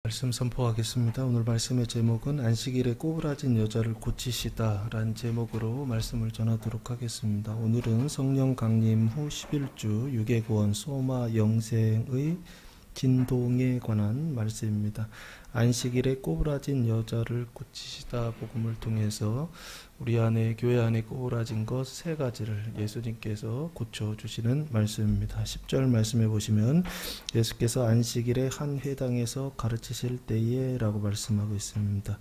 말씀 선포하겠습니다. 오늘 말씀의 제목은 안식일에 꼬부라진 여자를 고치시다 라는 제목으로 말씀을 전하도록 하겠습니다. 오늘은 성령 강림 후 11주 유괴구원 소마 영생의 진동에 관한 말씀입니다. 안식일에 꼬부라진 여자를 고치시다 복음을 통해서 우리 안에 교회 안에 꼬부라진 것 세 가지를 예수님께서 고쳐주시는 말씀입니다. 10절 말씀해 보시면 예수께서 안식일에 한 회당에서 가르치실 때에 라고 말씀하고 있습니다.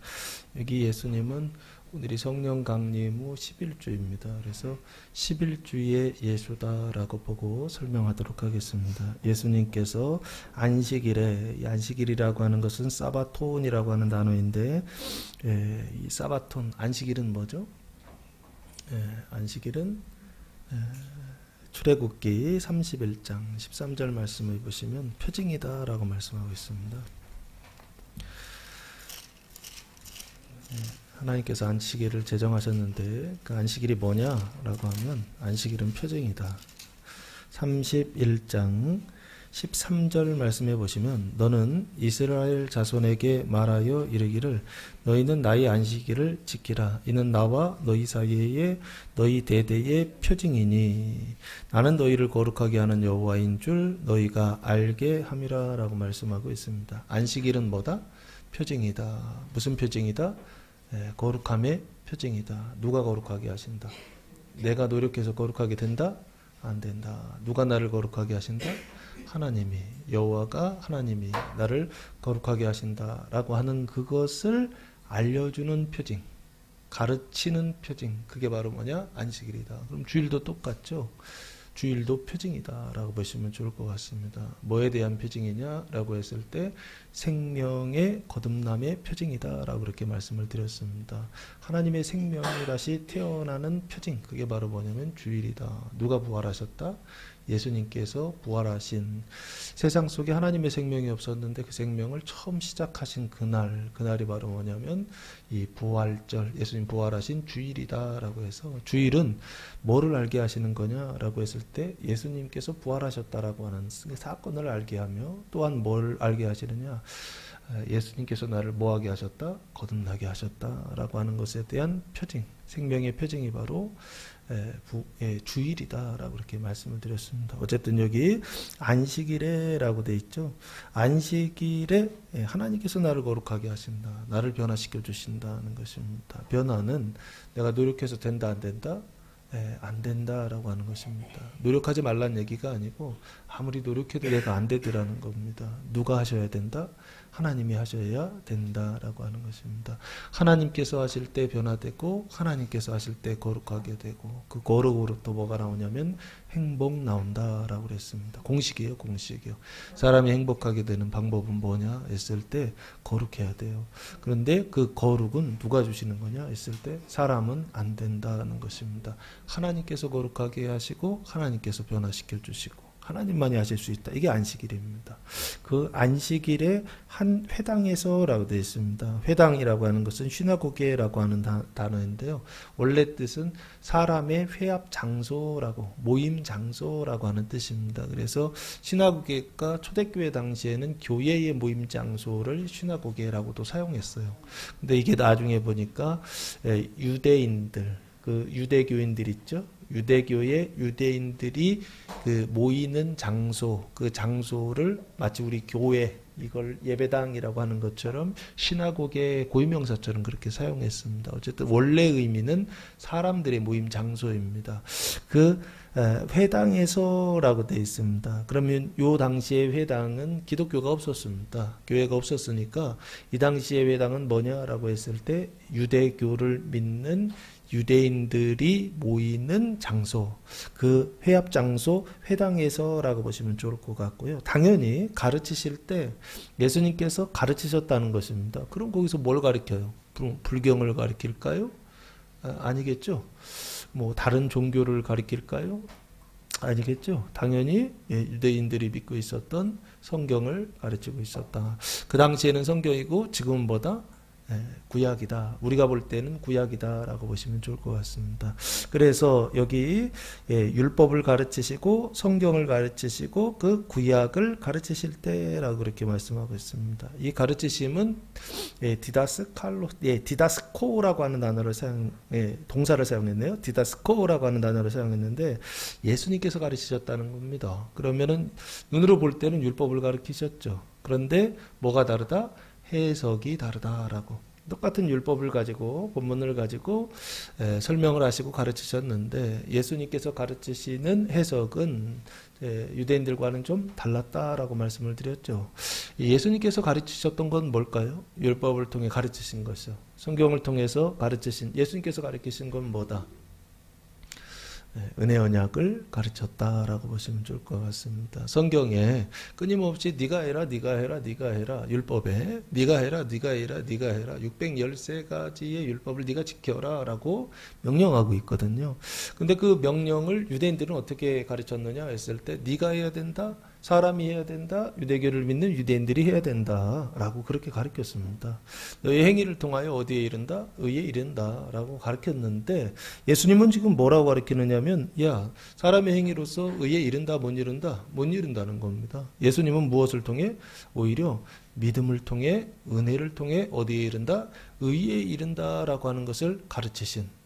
여기 예수님은 오늘이 성령 강림 후 11주입니다. 그래서 11주의 예수다라고 보고 설명하도록 하겠습니다. 예수님께서 안식일에, 이 안식일이라고 하는 것은 사바톤이라고 하는 단어인데, 이 사바톤, 안식일은 뭐죠? 안식일은 출애굽기 31장 13절 말씀을 보시면 표징이다 라고 말씀하고 있습니다. 하나님께서 안식일을 제정하셨는데 그 안식일이 뭐냐라고 하면 안식일은 표징이다. 31장 13절 말씀해 보시면 너는 이스라엘 자손에게 말하여 이르기를 너희는 나의 안식일을 지키라. 이는 나와 너희 사이에 너희 대대의 표징이니 나는 너희를 거룩하게 하는 여호와인 줄 너희가 알게 함이라 라고 말씀하고 있습니다. 안식일은 뭐다? 표징이다. 무슨 표징이다? 거룩함의 표징이다. 누가 거룩하게 하신다? 내가 노력해서 거룩하게 된다? 안 된다. 누가 나를 거룩하게 하신다? 하나님이, 여호와가 하나님이 나를 거룩하게 하신다라고 하는 그것을 알려주는 표징, 가르치는 표징, 그게 바로 뭐냐? 안식일이다. 그럼 주일도 똑같죠? 주일도 표징이다라고 보시면 좋을 것 같습니다. 뭐에 대한 표징이냐라고 했을 때 생명의 거듭남의 표징이다라고 그렇게 말씀을 드렸습니다. 하나님의 생명이 다시 태어나는 표징, 그게 바로 뭐냐면 주일이다. 누가 부활하셨다? 예수님께서 부활하신 세상 속에 하나님의 생명이 없었는데 그 생명을 처음 시작하신 그날이 바로 뭐냐면 이 부활절, 예수님 부활하신 주일이다라고 해서 주일은 뭐를 알게 하시는 거냐라고 했을 때 예수님께서 부활하셨다라고 하는 사건을 알게 하며 또한 뭘 알게 하시느냐? 예수님께서 나를 뭐하게 하셨다? 거듭나게 하셨다라고 하는 것에 대한 표징, 생명의 표징이 바로 주일이다라고 이렇게 말씀을 드렸습니다. 어쨌든 여기 안식일에라고 돼 있죠. 안식일에 하나님께서 나를 거룩하게 하신다. 나를 변화시켜 주신다는 것입니다. 변화는 내가 노력해서 된다 안 된다? 안 된다라고 하는 것입니다. 노력하지 말라는 얘기가 아니고 아무리 노력해도 내가 안 되더라는 겁니다. 누가 하셔야 된다? 하나님이 하셔야 된다라고 하는 것입니다. 하나님께서 하실 때 변화되고 하나님께서 하실 때 거룩하게 되고 그 거룩으로 또 뭐가 나오냐면 행복 나온다라고 그랬습니다. 공식이에요, 공식이요. 사람이 행복하게 되는 방법은 뭐냐 했을 때 거룩해야 돼요. 그런데 그 거룩은 누가 주시는 거냐 했을 때 사람은 안 된다는 것입니다. 하나님께서 거룩하게 하시고 하나님께서 변화시켜 주시고 하나님만이 하실 수 있다. 이게 안식일입니다. 그 안식일에 한 회당에서라고 되어 있습니다. 회당이라고 하는 것은 시나고게라고 하는 단어인데요. 원래 뜻은 사람의 회합 장소라고, 모임 장소라고 하는 뜻입니다. 그래서 시나고게가 초대교회 당시에는 교회의 모임 장소를 시나고게라고도 사용했어요. 근데 이게 나중에 보니까 유대인들, 그 유대교인들 있죠? 유대교의 유대인들이 그 모이는 장소, 그 장소를 마치 우리 교회, 이걸 예배당이라고 하는 것처럼 시나고게 고유명사처럼 그렇게 사용했습니다. 어쨌든 원래 의미는 사람들의 모임 장소입니다. 그 회당에서라고 되어 있습니다. 그러면 요 당시의 회당은 기독교가 없었습니다. 교회가 없었으니까 이 당시의 회당은 뭐냐라고 했을 때 유대교를 믿는 유대인들이 모이는 장소, 그 회합 장소, 회당에서라고 보시면 좋을 것 같고요. 당연히 가르치실 때 예수님께서 가르치셨다는 것입니다. 그럼 거기서 뭘 가르쳐요? 불경을 가르칠까요? 아니겠죠. 뭐 다른 종교를 가르칠까요? 아니겠죠. 당연히 유대인들이 믿고 있었던 성경을 가르치고 있었다. 그 당시에는 성경이고 지금은 뭐다? 구약이다. 우리가 볼 때는 구약이다라고 보시면 좋을 것 같습니다. 그래서 여기 율법을 가르치시고 성경을 가르치시고 그 구약을 가르치실 때라고 그렇게 말씀하고 있습니다. 이 가르치심은 디다스코라고 하는 단어를 동사를 사용했네요. 디다스코라고 하는 단어를 사용했는데 예수님께서 가르치셨다는 겁니다. 그러면은 눈으로 볼 때는 율법을 가르치셨죠. 그런데 뭐가 다르다? 해석이 다르다라고. 똑같은 율법을 가지고 본문을 가지고 설명을 하시고 가르치셨는데 예수님께서 가르치시는 해석은 유대인들과는 좀 달랐다라고 말씀을 드렸죠. 예수님께서 가르치셨던 건 뭘까요? 율법을 통해 가르치신 것이요. 성경을 통해서 가르치신 예수님께서 가르치신 건 뭐다? 은혜 언약을 가르쳤다라고 보시면 좋을 것 같습니다. 성경에 끊임없이 네가 해라 네가 해라 네가 해라 율법에 네가 해라 네가 해라 네가 해라 613가지의 율법을 네가 지켜라 라고 명령하고 있거든요. 근데 그 명령을 유대인들은 어떻게 가르쳤느냐 했을 때 네가 해야 된다, 사람이 해야 된다, 유대교를 믿는 유대인들이 해야 된다 라고 그렇게 가르쳤습니다. 너의 행위를 통하여 어디에 이른다? 의에 이른다 라고 가르쳤는데 예수님은 지금 뭐라고 가르치느냐면 야 사람의 행위로서 의에 이른다 못 이른다? 못 이른다는 겁니다. 예수님은 무엇을 통해? 오히려 믿음을 통해 은혜를 통해 어디에 이른다? 의에 이른다 라고 하는 것을 가르치신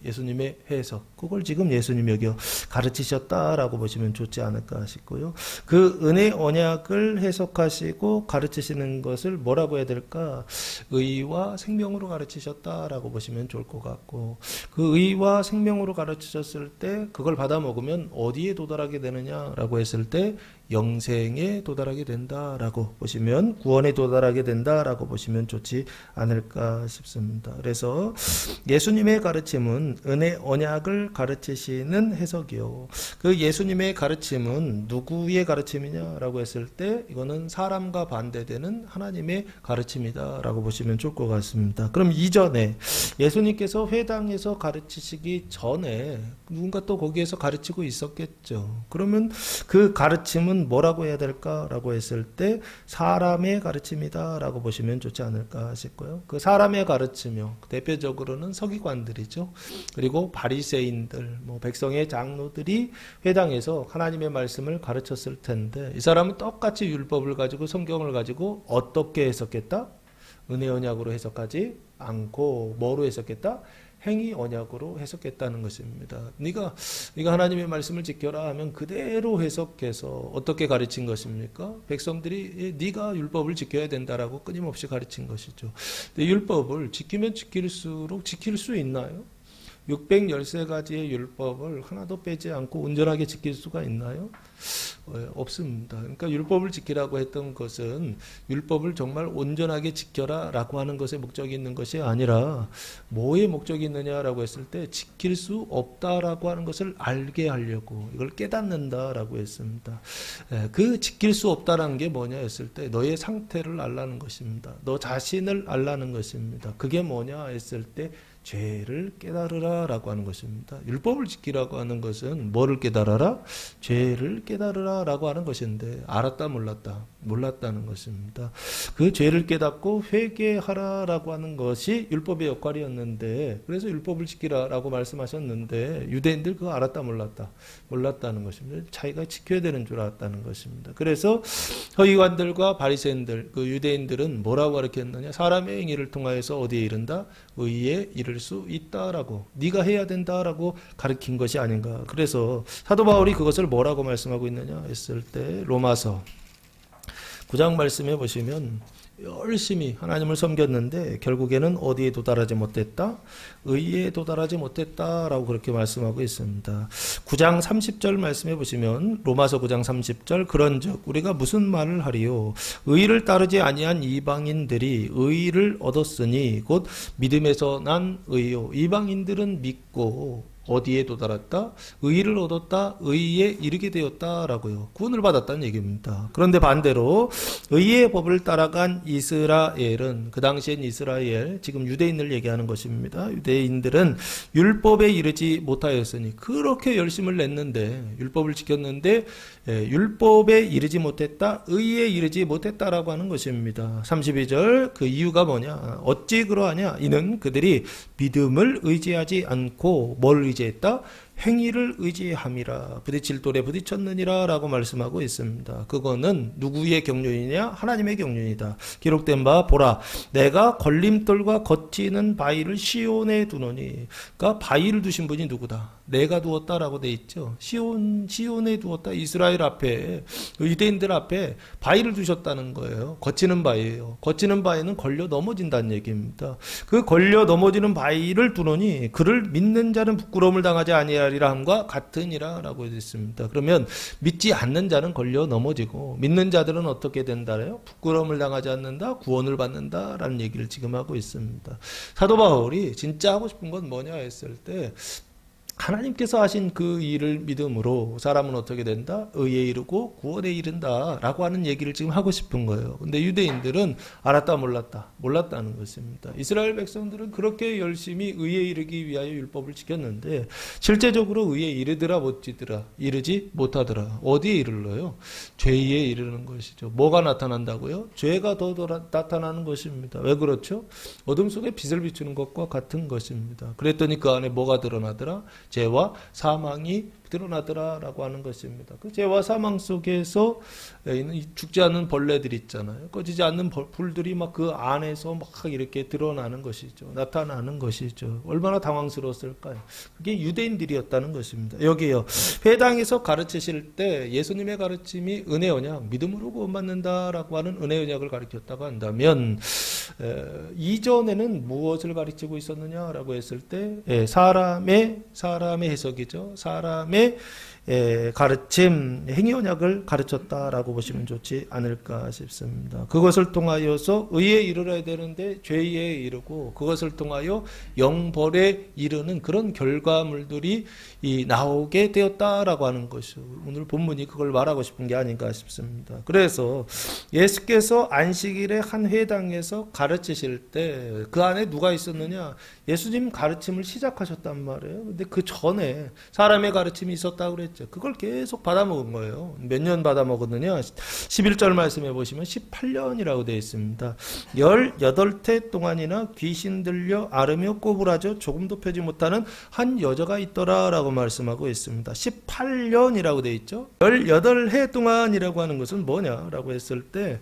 예수님의 해석, 그걸 지금 예수님이 여기 가르치셨다라고 보시면 좋지 않을까 싶고요. 그 은혜 언약을 해석하시고 가르치시는 것을 뭐라고 해야 될까? 의와 생명으로 가르치셨다라고 보시면 좋을 것 같고, 그 의와 생명으로 가르치셨을 때 그걸 받아 먹으면 어디에 도달하게 되느냐라고 했을 때 영생에 도달하게 된다라고 보시면, 구원에 도달하게 된다라고 보시면 좋지 않을까 싶습니다. 그래서 예수님의 가르침은 은혜 언약을 가르치시는 해석이요. 그 예수님의 가르침은 누구의 가르침이냐라고 했을 때 이거는 사람과 반대되는 하나님의 가르침이다라고 보시면 좋을 것 같습니다. 그럼 이전에 예수님께서 회당에서 가르치시기 전에 누군가 또 거기에서 가르치고 있었겠죠. 그러면 그 가르침은 뭐라고 해야 될까라고 했을 때 사람의 가르침이다 라고 보시면 좋지 않을까 싶고요. 그 사람의 가르침이요, 대표적으로는 서기관들이죠. 그리고 바리새인들, 백성의 장로들이 회당에서 하나님의 말씀을 가르쳤을 텐데 이 사람은 똑같이 율법을 가지고 성경을 가지고 어떻게 해석했다? 은혜 언약으로 해석하지 않고 뭐로 해석했다? 행위 언약으로 해석했다는 것입니다. 네가 하나님의 말씀을 지켜라 하면 그대로 해석해서 어떻게 가르친 것입니까? 백성들이 네가 율법을 지켜야 된다라고 끊임없이 가르친 것이죠. 근데 율법을 지키면 지킬수록 지킬 수 있나요? 613가지의 율법을 하나도 빼지 않고 온전하게 지킬 수가 있나요? 없습니다. 그러니까 율법을 지키라고 했던 것은 율법을 정말 온전하게 지켜라 라고 하는 것에 목적이 있는 것이 아니라 뭐에 목적이 있느냐라고 했을 때 지킬 수 없다라고 하는 것을 알게 하려고, 이걸 깨닫는다라고 했습니다. 그 지킬 수 없다라는 게 뭐냐 했을 때 너의 상태를 알라는 것입니다. 너 자신을 알라는 것입니다. 그게 뭐냐 했을 때 죄를 깨달으라 라고 하는 것입니다. 율법을 지키라고 하는 것은 뭐를 깨달아라? 죄를 깨달으라 라고 하는 것인데 알았다 몰랐다? 몰랐다는 것입니다. 그 죄를 깨닫고 회개하라 라고 하는 것이 율법의 역할이었는데, 그래서 율법을 지키라 라고 말씀하셨는데 유대인들 그거 알았다 몰랐다? 몰랐다는 것입니다. 자기가 지켜야 되는 줄 알았다는 것입니다. 그래서 서기관들과 바리새인들, 그 유대인들은 뭐라고 가르쳤느냐? 사람의 행위를 통하여서 어디에 이른다? 의에 이를 수 있다라고, 네가 해야 된다라고 가르친 것이 아닌가. 그래서 사도 바울이 그것을 뭐라고 말씀하고 있느냐 했을 때 로마서 9장 말씀해 보시면 열심히 하나님을 섬겼는데 결국에는 어디에 도달하지 못했다? 의에 도달하지 못했다라고 그렇게 말씀하고 있습니다. 9장 30절 말씀해 보시면 로마서 9장 30절 그런즉 우리가 무슨 말을 하리요? 의를 따르지 아니한 이방인들이 의를 얻었으니 곧 믿음에서 난 의요. 이방인들은 믿고 어디에 도달했다? 의를 얻었다. 의에 이르게 되었다라고요. 구원을 받았다는 얘기입니다. 그런데 반대로 의의 법을 따라간 이스라엘은, 그 당시엔 이스라엘, 지금 유대인을 얘기하는 것입니다. 유대인들은 율법에 이르지 못하였으니, 그렇게 열심을 냈는데, 율법을 지켰는데 율법에 이르지 못했다. 의에 이르지 못했다라고 하는 것입니다. 32절, 그 이유가 뭐냐? 어찌 그러하냐? 이는 그들이 믿음을 의지하지 않고 뭘 의지했다? 행위를 의지함이라. 부딪힐 돌에 부딪혔느니라 라고 말씀하고 있습니다. 그거는 누구의 경륜이냐? 하나님의 경륜이다. 기록된 바 보라, 내가 걸림돌과 거치는 바위를 시온에 두노니. 그러니까 바위를 두신 분이 누구다? 내가 두었다라고 돼 있죠. 시온에 두었다. 이스라엘 앞에, 유대인들 앞에 바위를 두셨다는 거예요. 거치는 바위예요. 거치는 바위는 걸려 넘어진다는 얘기입니다. 그 걸려 넘어지는 바위를 두노니 그를 믿는 자는 부끄러움을 당하지 아니하리라 함과 같으니라 라고 되어 있습니다. 그러면 믿지 않는 자는 걸려 넘어지고 믿는 자들은 어떻게 된다래요? 부끄러움을 당하지 않는다, 구원을 받는다라는 얘기를 지금 하고 있습니다. 사도 바울이 진짜 하고 싶은 건 뭐냐 했을 때, 하나님께서 하신 그 일을 믿음으로 사람은 어떻게 된다? 의에 이르고 구원에 이른다 라고 하는 얘기를 지금 하고 싶은 거예요. 근데 유대인들은 알았다 몰랐다는 것입니다. 이스라엘 백성들은 그렇게 열심히 의에 이르기 위하여 율법을 지켰는데 실제적으로 의에 이르더라 이르지 못하더라. 어디에 이르러요? 죄에 이르는 것이죠. 뭐가 나타난다고요? 죄가 더 나타나는 것입니다. 왜 그렇죠? 어둠 속에 빛을 비추는 것과 같은 것입니다. 그랬더니 그 안에 뭐가 드러나더라? 죄와 사망이 드러나더라라고 하는 것입니다. 그 죄와 사망 속에서 죽지 않는 벌레들 있잖아요. 꺼지지 않는 불들이 막 그 안에서 막 이렇게 드러나는 것이죠. 나타나는 것이죠. 얼마나 당황스러웠을까요? 그게 유대인들이었다는 것입니다. 여기요. 회당에서 가르치실 때 예수님의 가르침이 은혜 언약, 믿음으로 구원받는다라고 하는 은혜 언약을 가르쳤다고 한다면 이전에는 무엇을 가르치고 있었느냐라고 했을 때 사람의 해석이죠. 사람의 가르침, 행위언약을 가르쳤다라고 보시면 좋지 않을까 싶습니다. 그것을 통하여서 의에 이르러야 되는데 죄에 이르고, 그것을 통하여 영벌에 이르는 그런 결과물들이 나오게 되었다라고 하는 것이죠. 오늘 본문이 그걸 말하고 싶은 게 아닌가 싶습니다. 그래서 예수께서 안식일에 한 회당에서 가르치실 때 그 안에 누가 있었느냐? 예수님 가르침을 시작하셨단 말이에요. 근데 그 전에 사람의 가르침이 있었다고 그랬죠. 그걸 계속 받아먹은 거예요. 몇 년 받아먹었느냐? 11절 말씀해 보시면 18년이라고 되어 있습니다. 18태 동안이나 귀신 들려 앓으며 꼬부라져 조금도 펴지 못하는 한 여자가 있더라라고 말씀하고 있습니다. 18년이라고 되어 있죠. 18해 동안이라고 하는 것은 뭐냐라고 했을 때,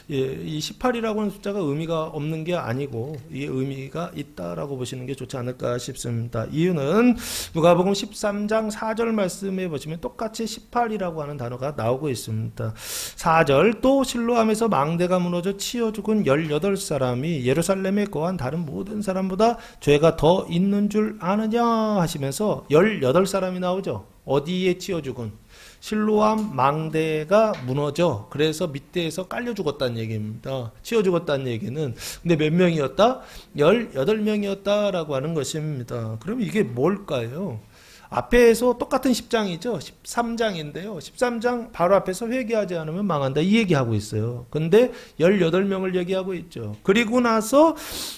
이 18이라고 하는 숫자가 의미가 없는 게 아니고 이 의미가 있다라고 보시는 게 좋지 않을까 싶습니다. 이유는 누가복음 13장 4절 말씀해 보시면 똑같이 18이라고 하는 단어가 나오고 있습니다. 4절, 또 실로암에서 망대가 무너져 치여 죽은 18사람이 예루살렘에 거한 다른 모든 사람보다 죄가 더 있는 줄 아느냐 하시면서 18사람이 나오죠. 어디에 치여 죽은? 실로암 망대가 무너져, 그래서 밑에서 깔려 죽었다는 얘기입니다. 치워 죽었다는 얘기는, 근데 몇 명이었다? 18명이었다라고 하는 것입니다. 그럼 이게 뭘까요? 앞에서 똑같은 10장이죠. 13장인데요. 13장 바로 앞에서 회개하지 않으면 망한다 이 얘기하고 있어요. 근데 18명을 얘기하고 있죠. 그리고 나서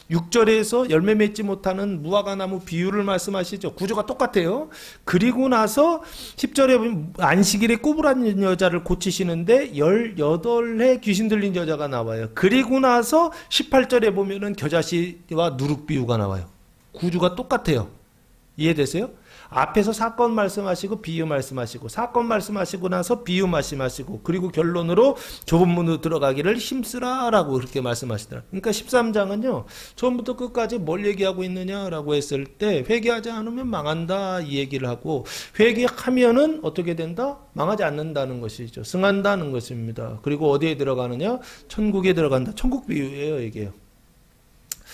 6절에서 열매 맺지 못하는 무화과나무 비유를 말씀하시죠. 구조가 똑같아요. 그리고 나서 10절에 보면 안식일에 꼬부라진 여자를 고치시는데 18해 귀신 들린 여자가 나와요. 그리고 나서 18절에 보면은 겨자씨와 누룩 비유가 나와요. 구조가 똑같아요. 이해되세요? 앞에서 사건 말씀하시고 비유 말씀하시고, 사건 말씀하시고 나서 비유 말씀하시고, 그리고 결론으로 좁은 문으로 들어가기를 힘쓰라라고 그렇게 말씀하시더라. 그러니까 13장은요 처음부터 끝까지 뭘 얘기하고 있느냐라고 했을 때, 회개하지 않으면 망한다 이 얘기를 하고, 회개하면은 어떻게 된다? 망하지 않는다는 것이죠. 승한다는 것입니다. 그리고 어디에 들어가느냐? 천국에 들어간다. 천국 비유예요 이게요.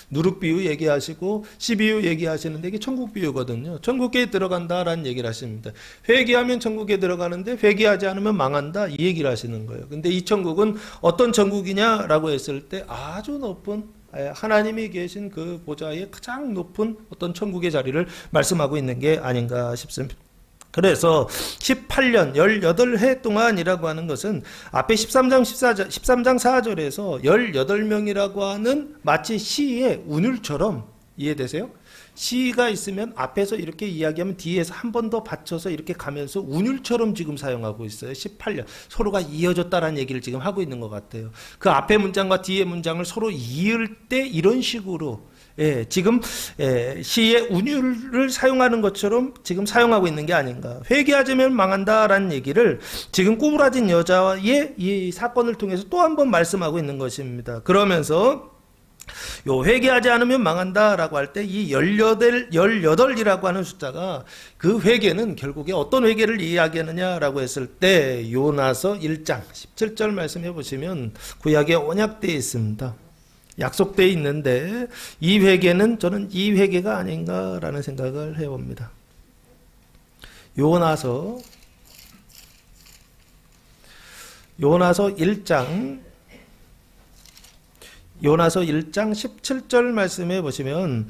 누룩 비유 얘기하시고 씨 비유 얘기하시는데 이게 천국 비유거든요. 천국에 들어간다라는 얘기를 하십니다. 회개하면 천국에 들어가는데 회개하지 않으면 망한다 이 얘기를 하시는 거예요. 근데 이 천국은 어떤 천국이냐라고 했을 때 아주 높은 하나님이 계신 그 보좌의 가장 높은 어떤 천국의 자리를 말씀하고 있는 게 아닌가 싶습니다. 그래서 18년 18해 동안이라고 하는 것은 앞에 13장 4절에서 18명이라고 하는 마치 시의 운율처럼 이해되세요? 시가 있으면 앞에서 이렇게 이야기하면 뒤에서 한 번 더 받쳐서 이렇게 가면서 운율처럼 지금 사용하고 있어요. 18년. 서로가 이어졌다라는 얘기를 지금 하고 있는 것 같아요. 그 앞에 문장과 뒤에 문장을 서로 이을 때 이런 식으로 지금 시의 운율을 사용하는 것처럼 지금 사용하고 있는 게 아닌가. 회개하자면 망한다라는 얘기를 지금 꼬부라진 여자의 이 사건을 통해서 또 한 번 말씀하고 있는 것입니다. 그러면서 요 회개하지 않으면 망한다라고 할 때 이 18이라고 하는 숫자가 그 회개는 결국에 어떤 회개를 이야기하느냐라고 했을 때 요나서 1장 17절 말씀해 보시면 구약에 언약되어 있습니다. 약속되어 있는데 이 회개는 저는 이 회개가 아닌가라는 생각을 해봅니다. 요나서 1장 17절 말씀해 보시면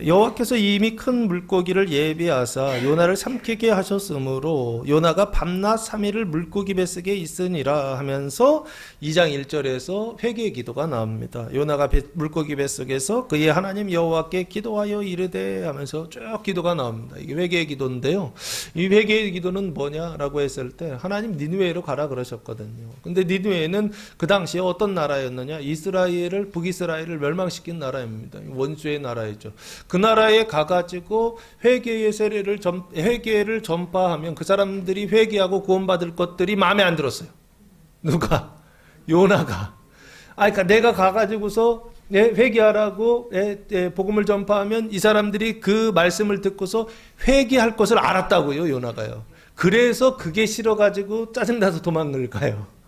여호와께서 이미 큰 물고기를 예비하사 요나를 삼키게 하셨으므로 요나가 밤낮 3일을 물고기 뱃속에 있으니라 하면서 2장 1절에서 회개의 기도가 나옵니다. 요나가 물고기 뱃속에서 그의 하나님 여호와께 기도하여 이르되 하면서 쭉 기도가 나옵니다. 이게 회개의 기도인데요. 이 회개의 기도는 뭐냐라고 했을 때 하나님 니느웨로 가라 그러셨거든요. 근데 니느웨는 그 당시에 어떤 나라였느냐? 북이스라엘을 멸망시킨 나라입니다. 원수의 나라였죠. 그 나라에 가가지고 회개의 회개를 전파하면 그 사람들이 회개하고 구원받을 것들이 마음에 안 들었어요. 누가? 요나가. 그러니까 내가 가가지고서 회개하라고 복음을 전파하면 이 사람들이 그 말씀을 듣고서 회개할 것을 알았다고요, 요나가요. 그래서 그게 싫어가지고 짜증나서 도망을 가요.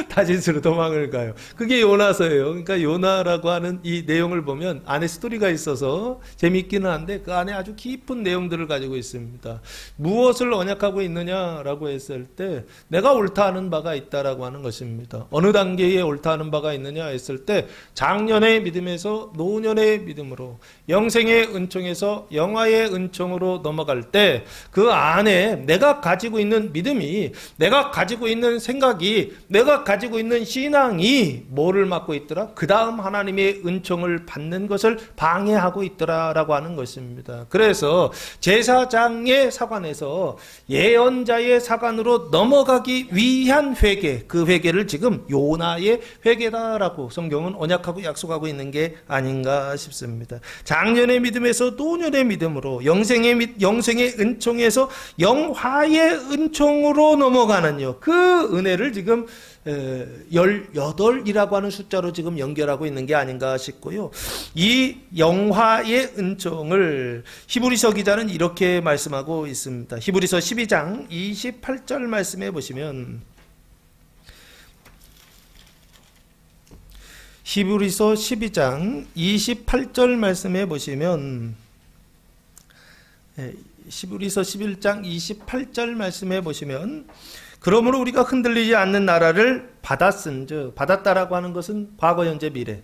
다짓으로 도망을 가요. 그게 요나서예요. 그러니까 요나라고 하는 이 내용을 보면 안에 스토리가 있어서 재미있기는 한데 그 안에 아주 깊은 내용들을 가지고 있습니다. 무엇을 언약하고 있느냐라고 했을 때 내가 옳다 하는 바가 있다라고 하는 것입니다. 어느 단계에 옳다 하는 바가 있느냐 했을 때 장년의 믿음에서 노년의 믿음으로 영생의 은총에서 영화의 은총으로 넘어갈 때 그 안에 내가 가지고 있는 믿음이, 내가 가지고 있는 생각이, 내가 가지고 있는 신앙이 뭐를 맡고 있더라? 그 다음 하나님의 은총을 받는 것을 방해하고 있더라라고 하는 것입니다. 그래서 제사장의 사관에서 예언자의 사관으로 넘어가기 위한 회개, 그 회개를 지금 요나의 회개다라고 성경은 언약하고 약속하고 있는 게 아닌가 싶습니다. 장년의 믿음에서 노년의 믿음으로 영생의 은총에서 영화의 은총으로 넘어가는요. 그 은혜를 지금 18이라고 하는 숫자로 지금 연결하고 있는 게 아닌가 싶고요. 이 영화의 은총을 히브리서 기자는 이렇게 말씀하고 있습니다. 히브리서 12장 28절 말씀해 보시면 히브리서 12장 28절 말씀해 보시면 히브리서 11장 28절 말씀해 보시면 그러므로 우리가 흔들리지 않는 나라를 받았은즉, 받았다라고 하는 것은 과거, 현재, 미래.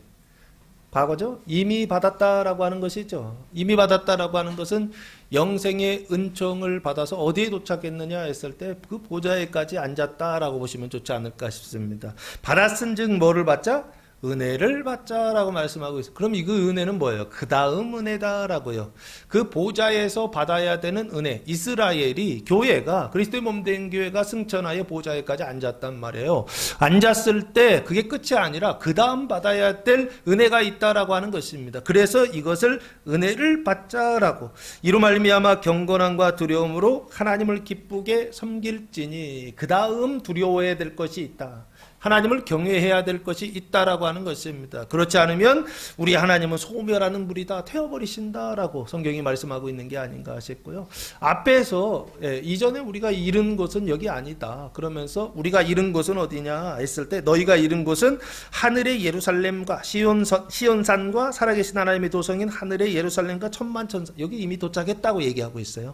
과거죠? 이미 받았다라고 하는 것이죠. 이미 받았다라고 하는 것은 영생의 은총을 받아서 어디에 도착했느냐 했을 때 그 보좌에까지 앉았다라고 보시면 좋지 않을까 싶습니다. 받았은즉 뭐를 받자? 은혜를 받자라고 말씀하고 있어요. 그럼 이 그 은혜는 뭐예요? 그 다음 은혜다라고요. 그 보좌에서 받아야 되는 은혜. 이스라엘이, 교회가, 그리스도의 몸된 교회가 승천하여 보좌에까지 앉았단 말이에요. 앉았을 때 그게 끝이 아니라 그 다음 받아야 될 은혜가 있다라고 하는 것입니다. 그래서 이것을 은혜를 받자라고. 이로 말미암아 경건함과 두려움으로 하나님을 기쁘게 섬길지니 그 다음 두려워해야 될 것이 있다. 하나님을 경외해야 될 것이 있다라고 하는 것입니다. 그렇지 않으면 우리 하나님은 소멸하는 물이다, 태워버리신다라고 성경이 말씀하고 있는 게 아닌가 싶고요. 앞에서 이전에 우리가 잃은 곳은 여기 아니다. 그러면서 우리가 잃은 곳은 어디냐 했을 때 너희가 잃은 곳은 하늘의 예루살렘과 시온산과 살아계신 하나님의 도성인 하늘의 예루살렘과 천만천사, 여기 이미 도착했다고 얘기하고 있어요.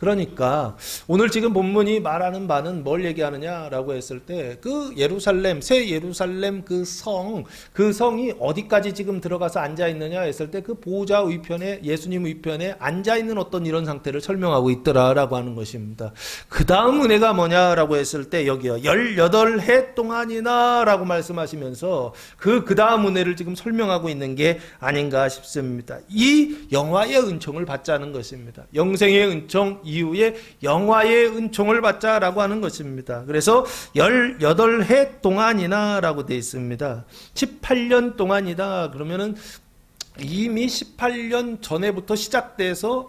그러니까 오늘 지금 본문이 말하는 바는 뭘 얘기하느냐라고 했을 때 그 예루살렘, 새 예루살렘 그 성이 어디까지 지금 들어가서 앉아 있느냐 했을 때 그 보좌 위편에, 예수님 위편에 앉아 있는 어떤 이런 상태를 설명하고 있더라라고 하는 것입니다. 그 다음 은혜가 뭐냐라고 했을 때 여기요, 18해 동안이나 라고 말씀하시면서 그 다음 은혜를 지금 설명하고 있는 게 아닌가 싶습니다. 이 영화의 은총을 받자는 것입니다. 영생의 은총 이후에 영화의 은총을 받자라고 하는 것입니다. 그래서 18해 동안이나 라고 되어 있습니다. 18년 동안이다 그러면은 이미 18년 전에부터 시작돼서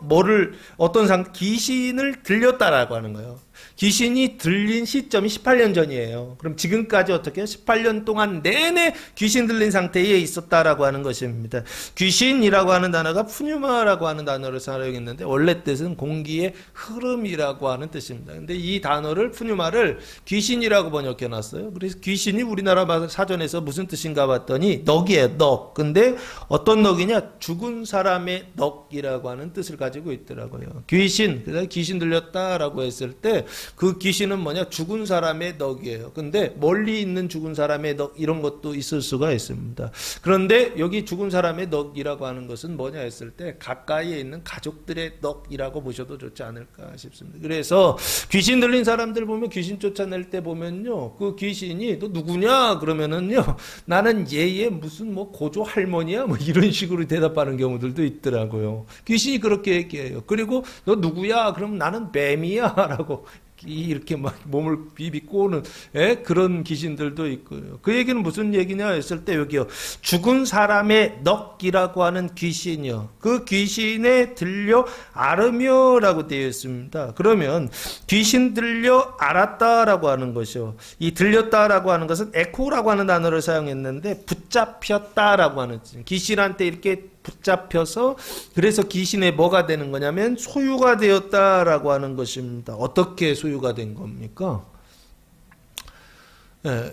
귀신을 들렸다라고 하는 거예요. 귀신이 들린 시점이 18년 전이에요. 그럼 지금까지 어떻게 해요? 18년 동안 내내 귀신 들린 상태에 있었다라고 하는 것입니다. 귀신이라고 하는 단어가 푸뉴마라고 하는 단어를 사용했는데 원래 뜻은 공기의 흐름이라고 하는 뜻입니다. 근데 이 단어를 푸뉴마를 귀신이라고 번역해 놨어요. 그래서 귀신이 우리나라 사전에서 무슨 뜻인가 봤더니 넋이에요. 넋. 근데 어떤 넋이냐? 죽은 사람의 넋이라고 하는 뜻을 가지고 있더라고요. 그래서 귀신 들렸다라고 했을 때 그 귀신은 뭐냐? 죽은 사람의 넋이에요. 근데 멀리 있는 죽은 사람의 넋 이런 것도 있을 수가 있습니다. 그런데 여기 죽은 사람의 넋이라고 하는 것은 뭐냐 했을 때 가까이에 있는 가족들의 넋이라고 보셔도 좋지 않을까 싶습니다. 그래서 귀신 들린 사람들 보면 귀신 쫓아낼 때 보면요, 그 귀신이 너 누구냐 그러면은요, 나는 얘의 무슨 뭐 고조 할머니야 뭐 이런 식으로 대답하는 경우들도 있더라고요. 귀신이 그렇게 얘기해요. 그리고 너 누구야 그럼 나는 뱀이야라고 이렇게 막 몸을 비비꼬는 그런 귀신들도 있고요. 그 얘기는 무슨 얘기냐 했을 때 여기요, 죽은 사람의 넋이라고 하는 귀신이요, 그 귀신에 들려 알으며라고 되어 있습니다. 그러면 귀신 들려 알았다라고 하는 것이요, 이 들렸다라고 하는 것은 에코라고 하는 단어를 사용했는데 붙잡혔다라고 하는 뜻. 귀신한테 이렇게 붙잡혀서 그래서 귀신의 뭐가 되는 거냐면 소유가 되었다라고 하는 것입니다. 어떻게 소유가 된 겁니까?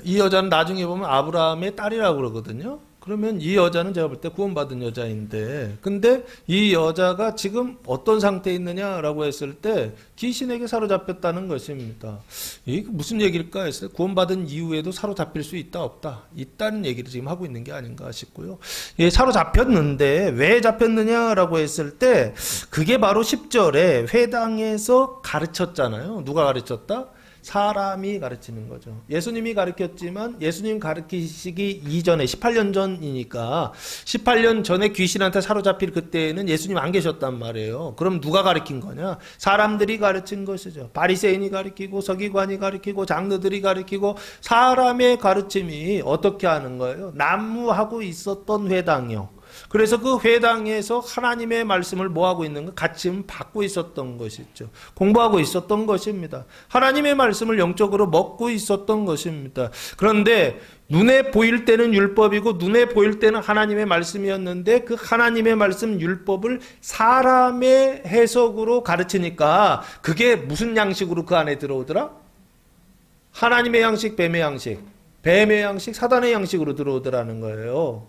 이 여자는 나중에 보면 아브라함의 딸이라고 그러거든요. 그러면 이 여자는 제가 볼 때 구원받은 여자인데, 근데 이 여자가 지금 어떤 상태에 있느냐라고 했을 때 귀신에게 사로잡혔다는 것입니다. 이게 무슨 얘기일까 했을 때 구원받은 이후에도 사로잡힐 수 있다 없다, 있다는 얘기를 지금 하고 있는 게 아닌가 싶고요. 예, 사로잡혔는데 왜 잡혔느냐라고 했을 때 그게 바로 10절에 회당에서 가르쳤잖아요. 누가 가르쳤다? 사람이 가르치는 거죠. 예수님이 가르쳤지만 예수님 가르치시기 이전에 18년 전이니까 18년 전에 귀신한테 사로잡힐 그때는 예수님 안 계셨단 말이에요. 그럼 누가 가르친 거냐? 사람들이 가르친 것이죠. 바리새인이 가르치고 서기관이 가르치고 장로들이 가르치고 사람의 가르침이 어떻게 하는 거예요? 난무하고 있었던 회당이요. 그래서 그 회당에서 하나님의 말씀을 뭐하고 있는 거? 가르침 받고 있었던 것이죠. 공부하고 있었던 것입니다. 하나님의 말씀을 영적으로 먹고 있었던 것입니다. 그런데 눈에 보일 때는 율법이고 눈에 보일 때는 하나님의 말씀이었는데 그 하나님의 말씀 율법을 사람의 해석으로 가르치니까 그게 무슨 양식으로 그 안에 들어오더라? 하나님의 양식, 뱀의 양식. 뱀의 양식, 사단의 양식으로 들어오더라는 거예요.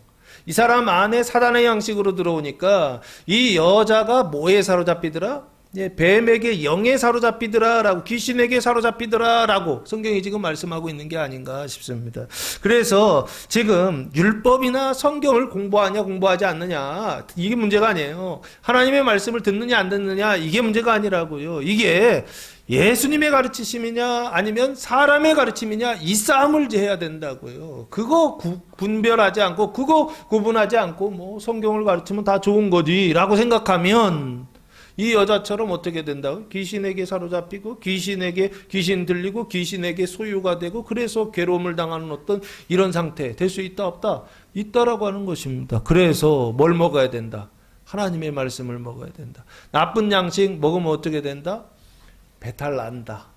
이 사람 안에 사단의 양식으로 들어오니까 이 여자가 뭐에 사로잡히더라? 예, 뱀에게 영에 사로잡히더라 라고, 귀신에게 사로잡히더라 라고 성경이 지금 말씀하고 있는 게 아닌가 싶습니다. 그래서 지금 율법이나 성경을 공부하냐 공부하지 않느냐 이게 문제가 아니에요. 하나님의 말씀을 듣느냐 안 듣느냐 이게 문제가 아니라고요. 이게 예수님의 가르치심이냐 아니면 사람의 가르침이냐 이 싸움을 해야 된다고요. 그거 분별하지 않고 그거 구분하지 않고 뭐 성경을 가르치면 다 좋은 거지 라고 생각하면 이 여자처럼 어떻게 된다고? 귀신에게 사로잡히고 귀신에게 귀신 들리고 귀신에게 소유가 되고 그래서 괴로움을 당하는 어떤 이런 상태 될 수 있다 없다? 있다라고 하는 것입니다. 그래서 뭘 먹어야 된다? 하나님의 말씀을 먹어야 된다. 나쁜 양식 먹으면 어떻게 된다? 배탈 난다.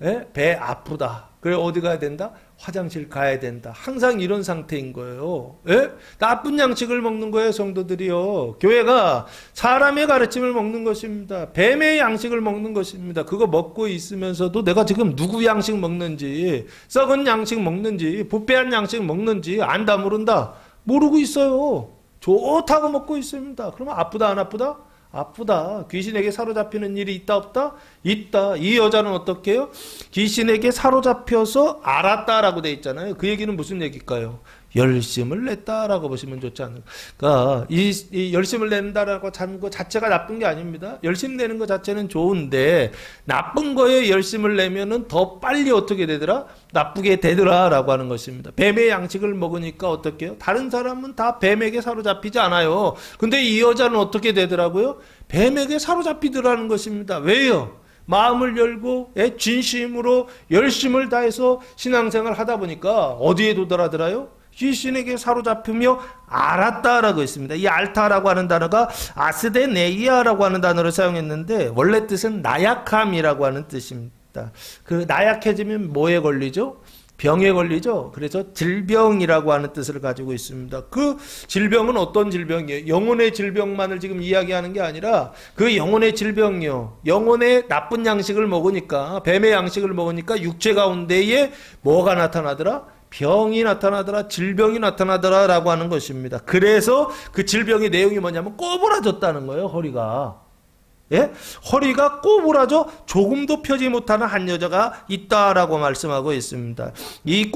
예? 배 아프다. 그래 어디 가야 된다? 화장실 가야 된다. 항상 이런 상태인 거예요. 예? 나쁜 양식을 먹는 거예요, 성도들이요. 교회가 사람의 가르침을 먹는 것입니다. 뱀의 양식을 먹는 것입니다. 그거 먹고 있으면서도 내가 지금 누구 양식 먹는지, 썩은 양식 먹는지, 부패한 양식 먹는지 안다 모른다. 모르고 있어요. 좋다고 먹고 있습니다. 그러면 아프다 안 아프다? 아프다. 귀신에게 사로잡히는 일이 있다 없다? 있다. 이 여자는 어떻게 해요? 귀신에게 사로잡혀서 알았다라고 돼 있잖아요. 그 얘기는 무슨 얘기일까요? 열심을 냈다라고 보시면 좋지 않을까. 그러니까 이 열심을 낸다라고 하는 것 자체가 나쁜 게 아닙니다. 열심 내는 것 자체는 좋은데 나쁜 거에 열심을 내면은 더 빨리 어떻게 되더라? 나쁘게 되더라라고 하는 것입니다. 뱀의 양식을 먹으니까 어떻게 해요? 다른 사람은 다 뱀에게 사로잡히지 않아요. 근데 이 여자는 어떻게 되더라고요? 뱀에게 사로잡히더라는 것입니다. 왜요? 마음을 열고 진심으로 열심을 다해서 신앙생활을 하다 보니까 어디에 도달하더라요? 귀신에게 사로잡히며 알았다라고 있습니다. 이 알타라고 하는 단어가 아스데네이아라고 하는 단어를 사용했는데 원래 뜻은 나약함이라고 하는 뜻입니다. 그 나약해지면 뭐에 걸리죠? 병에 걸리죠. 그래서 질병이라고 하는 뜻을 가지고 있습니다. 그 질병은 어떤 질병이에요? 영혼의 질병만을 지금 이야기하는 게 아니라 그 영혼의 질병이요. 영혼의 나쁜 양식을 먹으니까 뱀의 양식을 먹으니까 육체 가운데에 뭐가 나타나더라? 병이 나타나더라, 질병이 나타나더라 라고 하는 것입니다. 그래서 그 질병의 내용이 뭐냐면 꼬부라졌다는 거예요. 허리가. 예? 허리가 꼬부라져 조금도 펴지 못하는 한 여자가 있다라고 말씀하고 있습니다. 이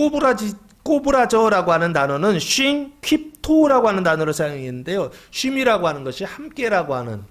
꼬부라져라고 하는 단어는 쉼, 킵토라고 하는 단어를 사용했는데요. 쉼이라고 하는 것이 함께라고 하는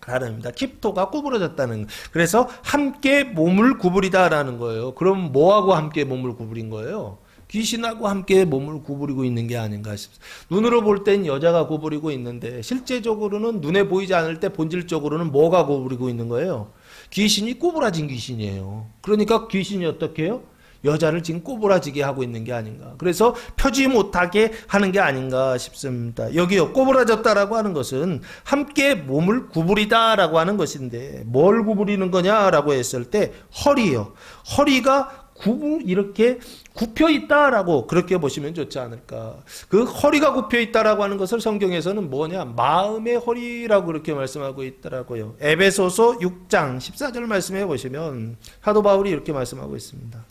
단어입니다. 킵토가 구부러졌다는, 그래서 함께 몸을 구부리다라는 거예요. 그럼 뭐하고 함께 몸을 구부린 거예요? 귀신하고 함께 몸을 구부리고 있는 게 아닌가 싶습니다. 눈으로 볼 땐 여자가 구부리고 있는데 실제적으로는 눈에 보이지 않을 때 본질적으로는 뭐가 구부리고 있는 거예요? 귀신이 꼬부라진 귀신이에요. 그러니까 귀신이 어떻게 해요? 여자를 지금 꼬부라지게 하고 있는 게 아닌가. 그래서 펴지 못하게 하는 게 아닌가 싶습니다. 여기요, 꼬부라졌다라고 하는 것은 함께 몸을 구부리다라고 하는 것인데 뭘 구부리는 거냐라고 했을 때 허리요. 허리가 이렇게 굽혀 있다라고 그렇게 보시면 좋지 않을까. 그 허리가 굽혀 있다라고 하는 것을 성경에서는 뭐냐? 마음의 허리라고 그렇게 말씀하고 있더라고요. 에베소서 6장 14절 말씀해 보시면 사도 바울이 이렇게 말씀하고 있습니다.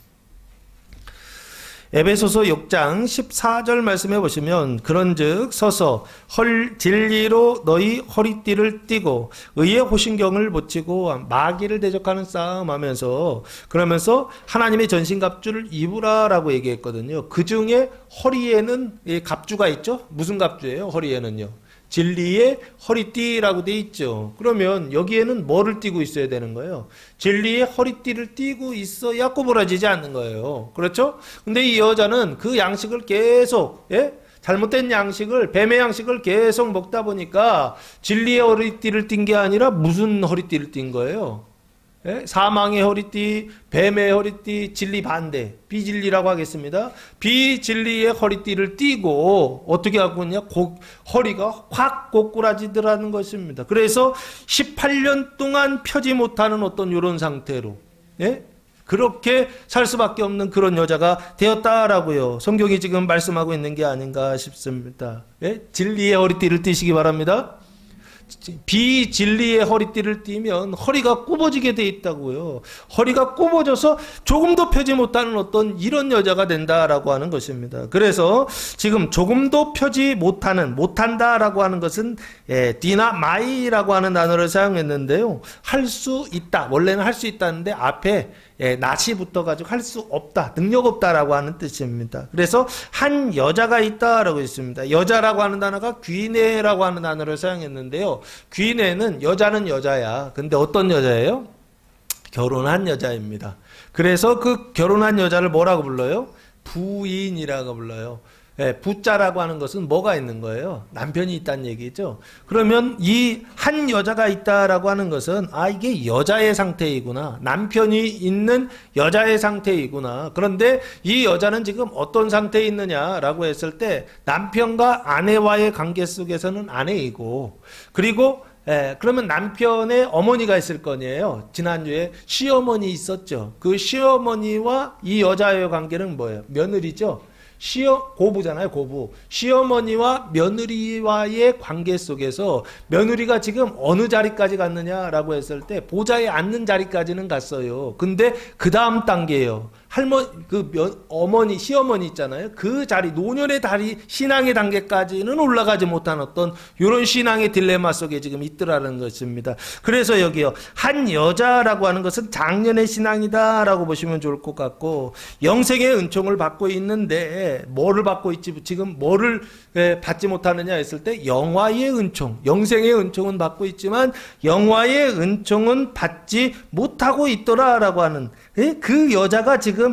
에베소서 6장 14절 말씀해 보시면 그런즉 서서 진리로 너희 허리띠를 띠고 의의 호신경을 붙이고 마귀를 대적하는 싸움 하면서 그러면서 하나님의 전신갑주를 입으라라고 얘기했거든요. 그 중에 허리에는 갑주가 있죠. 무슨 갑주예요? 허리에는요. 진리의 허리띠라고 돼 있죠. 그러면 여기에는 뭐를 띠고 있어야 되는 거예요? 진리의 허리띠를 띠고 있어야 꼬부라지지 않는 거예요. 그렇죠? 근데 이 여자는 그 양식을 계속, 잘못된 양식을, 뱀의 양식을 계속 먹다 보니까 진리의 허리띠를 띈 게 아니라 무슨 허리띠를 띈 거예요? 사망의 허리띠, 뱀의 허리띠, 진리 반대, 비진리라고 하겠습니다. 비진리의 허리띠를 띠고 어떻게 하고 있냐? 허리가 확 꼬꾸라지더라는 것입니다. 그래서 18년 동안 펴지 못하는 어떤 이런 상태로 그렇게 살 수밖에 없는 그런 여자가 되었다라고요. 성경이 지금 말씀하고 있는 게 아닌가 싶습니다. 진리의 허리띠를 띠시기 바랍니다. 비진리의 허리띠를 띠면 허리가 굽어지게 돼 있다고요. 허리가 굽어져서 조금도 펴지 못하는 어떤 이런 여자가 된다라고 하는 것입니다. 그래서 지금 조금도 펴지 못한다라고 하는 것은 디나마이라고 하는 단어를 사용했는데요. 할 수 있다. 원래는 할 수 있다는데 앞에 낫이 붙어가지고 할 수 없다, 능력 없다라고 하는 뜻입니다. 그래서 한 여자가 있다라고 있습니다. 여자라고 하는 단어가 귀내라고 하는 단어를 사용했는데요. 귀내는 여자는 여자야. 근데 어떤 여자예요? 결혼한 여자입니다. 그래서 그 결혼한 여자를 뭐라고 불러요? 부인이라고 불러요. 부자라고 하는 것은 뭐가 있는 거예요? 남편이 있다는 얘기죠. 그러면 이 한 여자가 있다라고 하는 것은 이게 여자의 상태이구나. 남편이 있는 여자의 상태이구나. 그런데 이 여자는 지금 어떤 상태에 있느냐라고 했을 때 남편과 아내와의 관계 속에서는 아내이고 그리고 그러면 남편의 어머니가 있을 거니에요. 지난주에 시어머니 있었죠. 그 시어머니와 이 여자의 관계는 뭐예요? 며느리죠. 고부잖아요, 고부. 시어머니와 며느리와의 관계 속에서 며느리가 지금 어느 자리까지 갔느냐라고 했을 때 보좌에 앉는 자리까지는 갔어요. 근데 그 다음 단계예요. 어머니, 시어머니 있잖아요. 그 자리, 노년의 다리, 신앙의 단계까지는 올라가지 못한 어떤 이런 신앙의 딜레마 속에 지금 있더라는 것입니다. 그래서 여기요, 한 여자라고 하는 것은 장년의 신앙이다라고 보시면 좋을 것 같고, 영생의 은총을 받고 있는데, 뭐를 받고 있지, 지금 뭐를 받지 못하느냐 했을 때, 영화의 은총, 영생의 은총은 받고 있지만, 영화의 은총은 받지 못하고 있더라라고 하는, 그 여자가 지금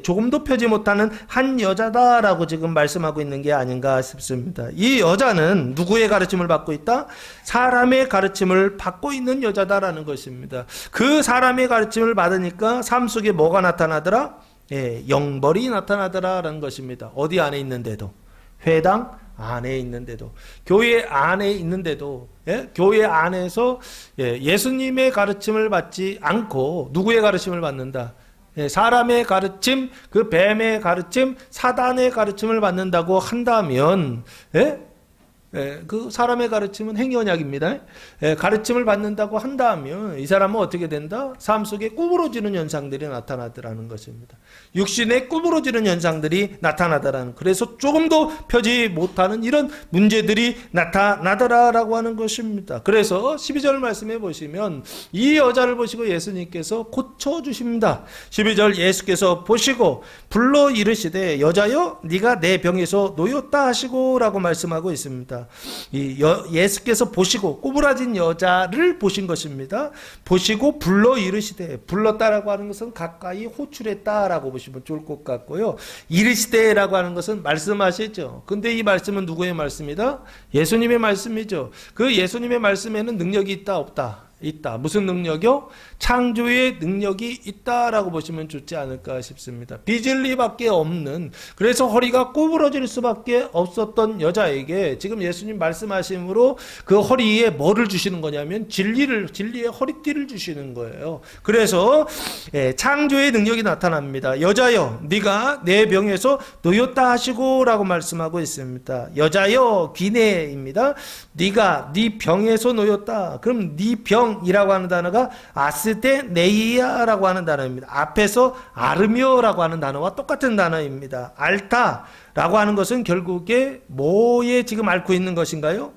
조금도 펴지 못하는 한 여자다라고 지금 말씀하고 있는 게 아닌가 싶습니다. 이 여자는 누구의 가르침을 받고 있다? 사람의 가르침을 받고 있는 여자다라는 것입니다. 그 사람의 가르침을 받으니까 삶 속에 뭐가 나타나더라? 영벌이 나타나더라라는 것입니다. 어디 안에 있는데도, 회당 안에 있는데도, 교회 안에 있는데도, 교회 안에서 예수님의 가르침을 받지 않고 누구의 가르침을 받는다? 사람의 가르침, 그 뱀의 가르침, 사단의 가르침을 받는다고 한다면, 그 사람의 가르침은 행위언약입니다. 가르침을 받는다고 한다면 이 사람은 어떻게 된다? 삶 속에 구부러지는 현상들이 나타나더라는 것입니다. 육신에 구부러지는 현상들이 나타나더라는, 그래서 조금도 펴지 못하는 이런 문제들이 나타나더라라고 하는 것입니다. 그래서 12절 말씀해 보시면 이 여자를 보시고 예수님께서 고쳐주십니다. 12절 예수께서 보시고 불러 이르시되 여자여 네가 내 병에서 놓였다 하시고 라고 말씀하고 있습니다. 예수께서 보시고 꼬부라진 여자를 보신 것입니다. 보시고 불러 이르시되, 불렀다라고 하는 것은 가까이 호출했다라고 보시면 좋을 것 같고요. 이르시되라고 하는 것은 말씀하시죠. 근데 이 말씀은 누구의 말씀이다? 예수님의 말씀이죠. 그 예수님의 말씀에는 능력이 있다 없다? 있다. 무슨 능력이요? 창조의 능력이 있다라고 보시면 좋지 않을까 싶습니다. 비진리밖에 없는, 그래서 허리가 구부러질 수밖에 없었던 여자에게 지금 예수님 말씀하심으로 그 허리에 뭐를 주시는 거냐면 진리의 허리띠를 주시는 거예요. 그래서 창조의 능력이 나타납니다. 여자여 네가 내 병에서 놓였다 하시고 라고 말씀하고 있습니다. 여자여 기내입니다. 네가 네 병에서 놓였다. 그럼 네 병이라고 하는 단어가 아스테네이아라고 하는 단어입니다. 앞에서 아르미오라고 하는 단어와 똑같은 단어입니다. 알타라고 하는 것은 결국에 뭐에 지금 앓고 있는 것인가요?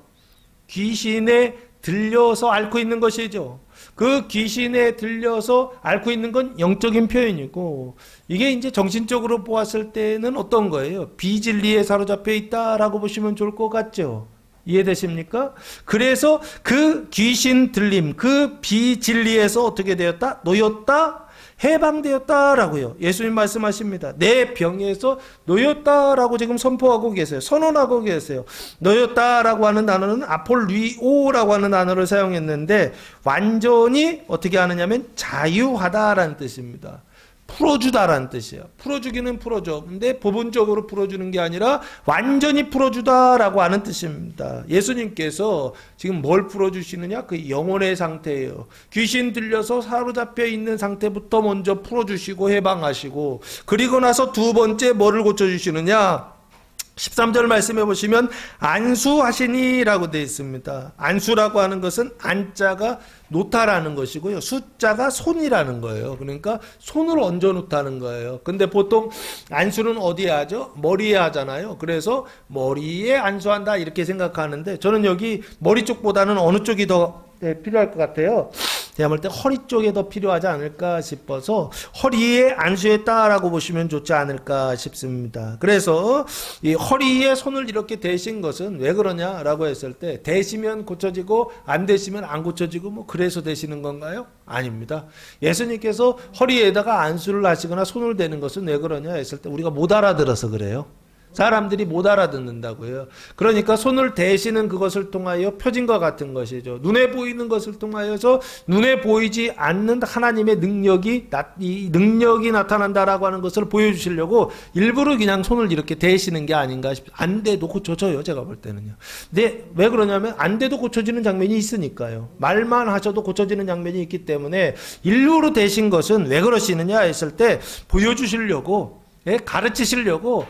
귀신에 들려서 앓고 있는 것이죠. 그 귀신에 들려서 앓고 있는 건 영적인 표현이고, 이게 이제 정신적으로 보았을 때는 어떤 거예요? 비진리에 사로잡혀 있다라고 보시면 좋을 것 같죠. 이해되십니까? 그래서 그 귀신 들림, 그 비진리에서 어떻게 되었다? 놓였다? 해방되었다라고요. 예수님 말씀하십니다. 내 병에서 놓였다라고 지금 선포하고 계세요. 선언하고 계세요. 놓였다라고 하는 단어는 아폴리오라고 하는 단어를 사용했는데, 완전히 어떻게 하느냐면 자유하다라는 뜻입니다. 풀어주다라는 뜻이에요. 풀어주기는 풀어줘. 근데 부분적으로 풀어주는 게 아니라 완전히 풀어주다라고 하는 뜻입니다. 예수님께서 지금 뭘 풀어주시느냐? 그 영혼의 상태예요. 귀신 들려서 사로잡혀 있는 상태부터 먼저 풀어주시고 해방하시고, 그리고 나서 두 번째 뭐를 고쳐주시느냐? 13절 말씀해 보시면 안수하시니라고 되어 있습니다. 안수라고 하는 것은 안자가 놓다라는 것이고요. 숫자가 손이라는 거예요. 그러니까 손을 얹어 놓다는 거예요. 근데 보통 안수는 어디에 하죠? 머리에 하잖아요. 그래서 머리에 안수한다 이렇게 생각하는데, 저는 여기 머리 쪽보다는 어느 쪽이 더 필요할 것 같아요. 제가 볼 때 허리 쪽에 더 필요하지 않을까 싶어서 허리에 안수했다라고 보시면 좋지 않을까 싶습니다. 그래서 이 허리에 손을 이렇게 대신 것은 왜 그러냐라고 했을 때, 대시면 고쳐지고 안 대시면 안 고쳐지고 뭐 그래서 대시는 건가요? 아닙니다. 예수님께서 허리에다가 안수를 하시거나 손을 대는 것은 왜 그러냐 했을 때, 우리가 못 알아들어서 그래요. 사람들이 못 알아듣는다고요. 그러니까 손을 대시는 그것을 통하여 표징과 같은 것이죠. 눈에 보이는 것을 통하여서 눈에 보이지 않는 하나님의 능력이 나타난다라고 하는 것을 보여주시려고 일부러 그냥 손을 이렇게 대시는 게 아닌가 싶어요. 안 돼도 고쳐져요, 제가 볼 때는요. 근데 왜 그러냐면 안 돼도 고쳐지는 장면이 있으니까요. 말만 하셔도 고쳐지는 장면이 있기 때문에 일부러 대신 것은 왜 그러시느냐 했을 때, 보여주시려고 가르치시려고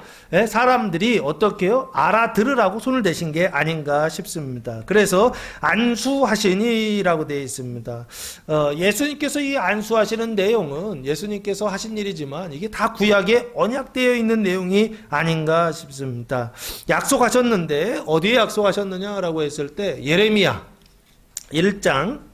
사람들이 어떻게 해요? 알아들으라고 손을 대신 게 아닌가 싶습니다. 그래서 안수하시니라고 되어 있습니다. 예수님께서 이 안수하시는 내용은 예수님께서 하신 일이지만 이게 다 구약에 언약되어 있는 내용이 아닌가 싶습니다. 약속하셨는데 어디에 약속하셨느냐라고 했을 때 예레미야 1장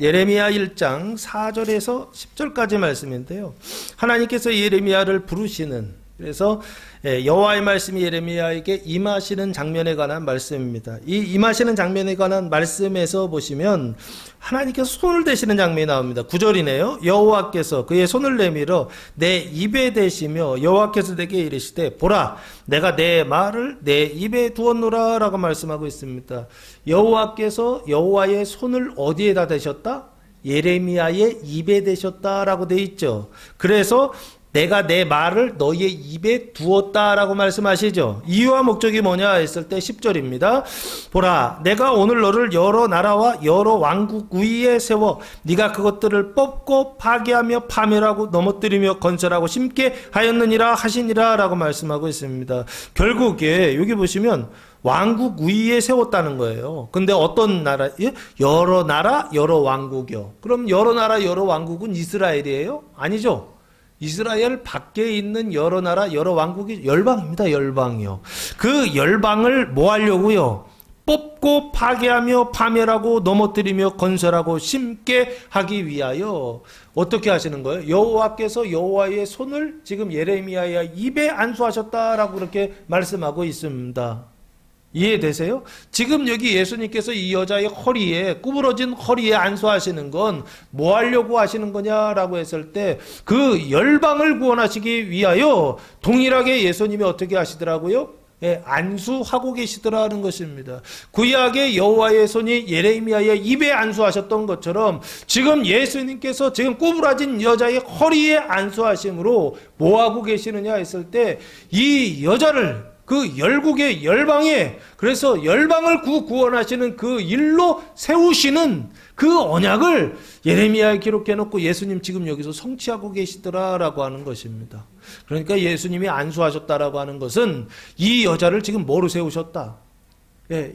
예레미야 1장 4절에서 10절까지 말씀인데요. 하나님께서 예레미야를 부르시는, 그래서 여호와의 말씀이 예레미야에게 임하시는 장면에 관한 말씀입니다. 이 임하시는 장면에 관한 말씀에서 보시면 하나님께서 손을 대시는 장면이 나옵니다. 9절이네요. 여호와께서 그의 손을 내밀어 내 입에 대시며 여호와께서 내게 이르시되 보라 내가 내 말을 내 입에 두었노라 라고 말씀하고 있습니다. 여호와께서 여호와의 손을 어디에다 대셨다? 예레미야의 입에 대셨다라고 되어 있죠. 그래서 내가 내 말을 너희의 입에 두었다라고 말씀하시죠. 이유와 목적이 뭐냐 했을 때 10절입니다. 보라 내가 오늘 너를 여러 나라와 여러 왕국 위에 세워 네가 그것들을 뽑고 파괴하며 파멸하고 넘어뜨리며 건설하고 심게 하였느니라 하시니라 라고 말씀하고 있습니다. 결국에 여기 보시면 왕국 위에 세웠다는 거예요. 근데 어떤 나라? 여러 나라 여러 왕국이요. 그럼 여러 나라 여러 왕국은 이스라엘이에요? 아니죠. 이스라엘 밖에 있는 여러 나라 여러 왕국이 열방입니다. 열방이요. 그 열방을 뭐 하려고요? 뽑고 파괴하며 파멸하고 넘어뜨리며 건설하고 심게 하기 위하여 어떻게 하시는 거예요? 여호와께서 여호와의 손을 지금 예레미야의 입에 안수하셨다라고 그렇게 말씀하고 있습니다. 이해되세요? 지금 여기 예수님께서 이 여자의 허리에, 구부러진 허리에 안수하시는 건 뭐 하려고 하시는 거냐라고 했을 때 그 열방을 구원하시기 위하여 동일하게 예수님이 어떻게 하시더라고요? 안수하고 계시더라는 것입니다. 구약의 여호와의 손이 예레미야의 입에 안수하셨던 것처럼 지금 예수님께서 지금 구부러진 여자의 허리에 안수하심으로 뭐 하고 계시느냐 했을 때 이 여자를 그 열국의 열방에, 그래서 열방을 구원하시는 그 일로 세우시는 그 언약을 예레미야에 기록해 놓고 예수님 지금 여기서 성취하고 계시더라라고 하는 것입니다. 그러니까 예수님이 안수하셨다라고 하는 것은 이 여자를 지금 뭐로 세우셨다?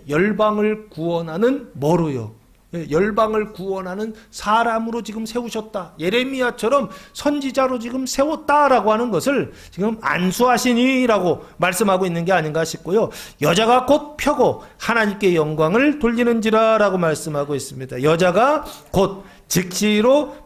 열방을 구원하는 뭐로요? 열방을 구원하는 사람으로 지금 세우셨다. 예레미야처럼 선지자로 지금 세웠다라고 하는 것을 지금 안수하시니라고 말씀하고 있는 게 아닌가 싶고요. 여자가 곧 펴고 하나님께 영광을 돌리는지라 라고 말씀하고 있습니다. 여자가 곧 즉시로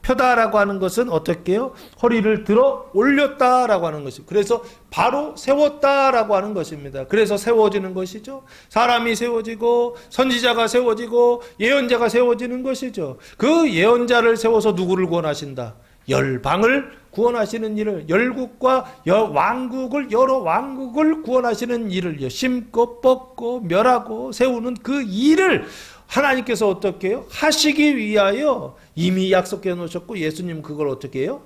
펴다라고 하는 것은 어떻게 해요? 허리를 들어 올렸다라고 하는 것입니다. 그래서 바로 세웠다라고 하는 것입니다. 그래서 세워지는 것이죠. 사람이 세워지고 선지자가 세워지고 예언자가 세워지는 것이죠. 그 예언자를 세워서 누구를 구원하신다? 열방을 구원하시는 일을, 열국과 왕국을, 여러 왕국을 구원하시는 일을 심고 뽑고 멸하고 세우는 그 일을 하나님께서 어떻게 해요? 하시기 위하여 이미 약속해 놓으셨고 예수님 그걸 어떻게 해요?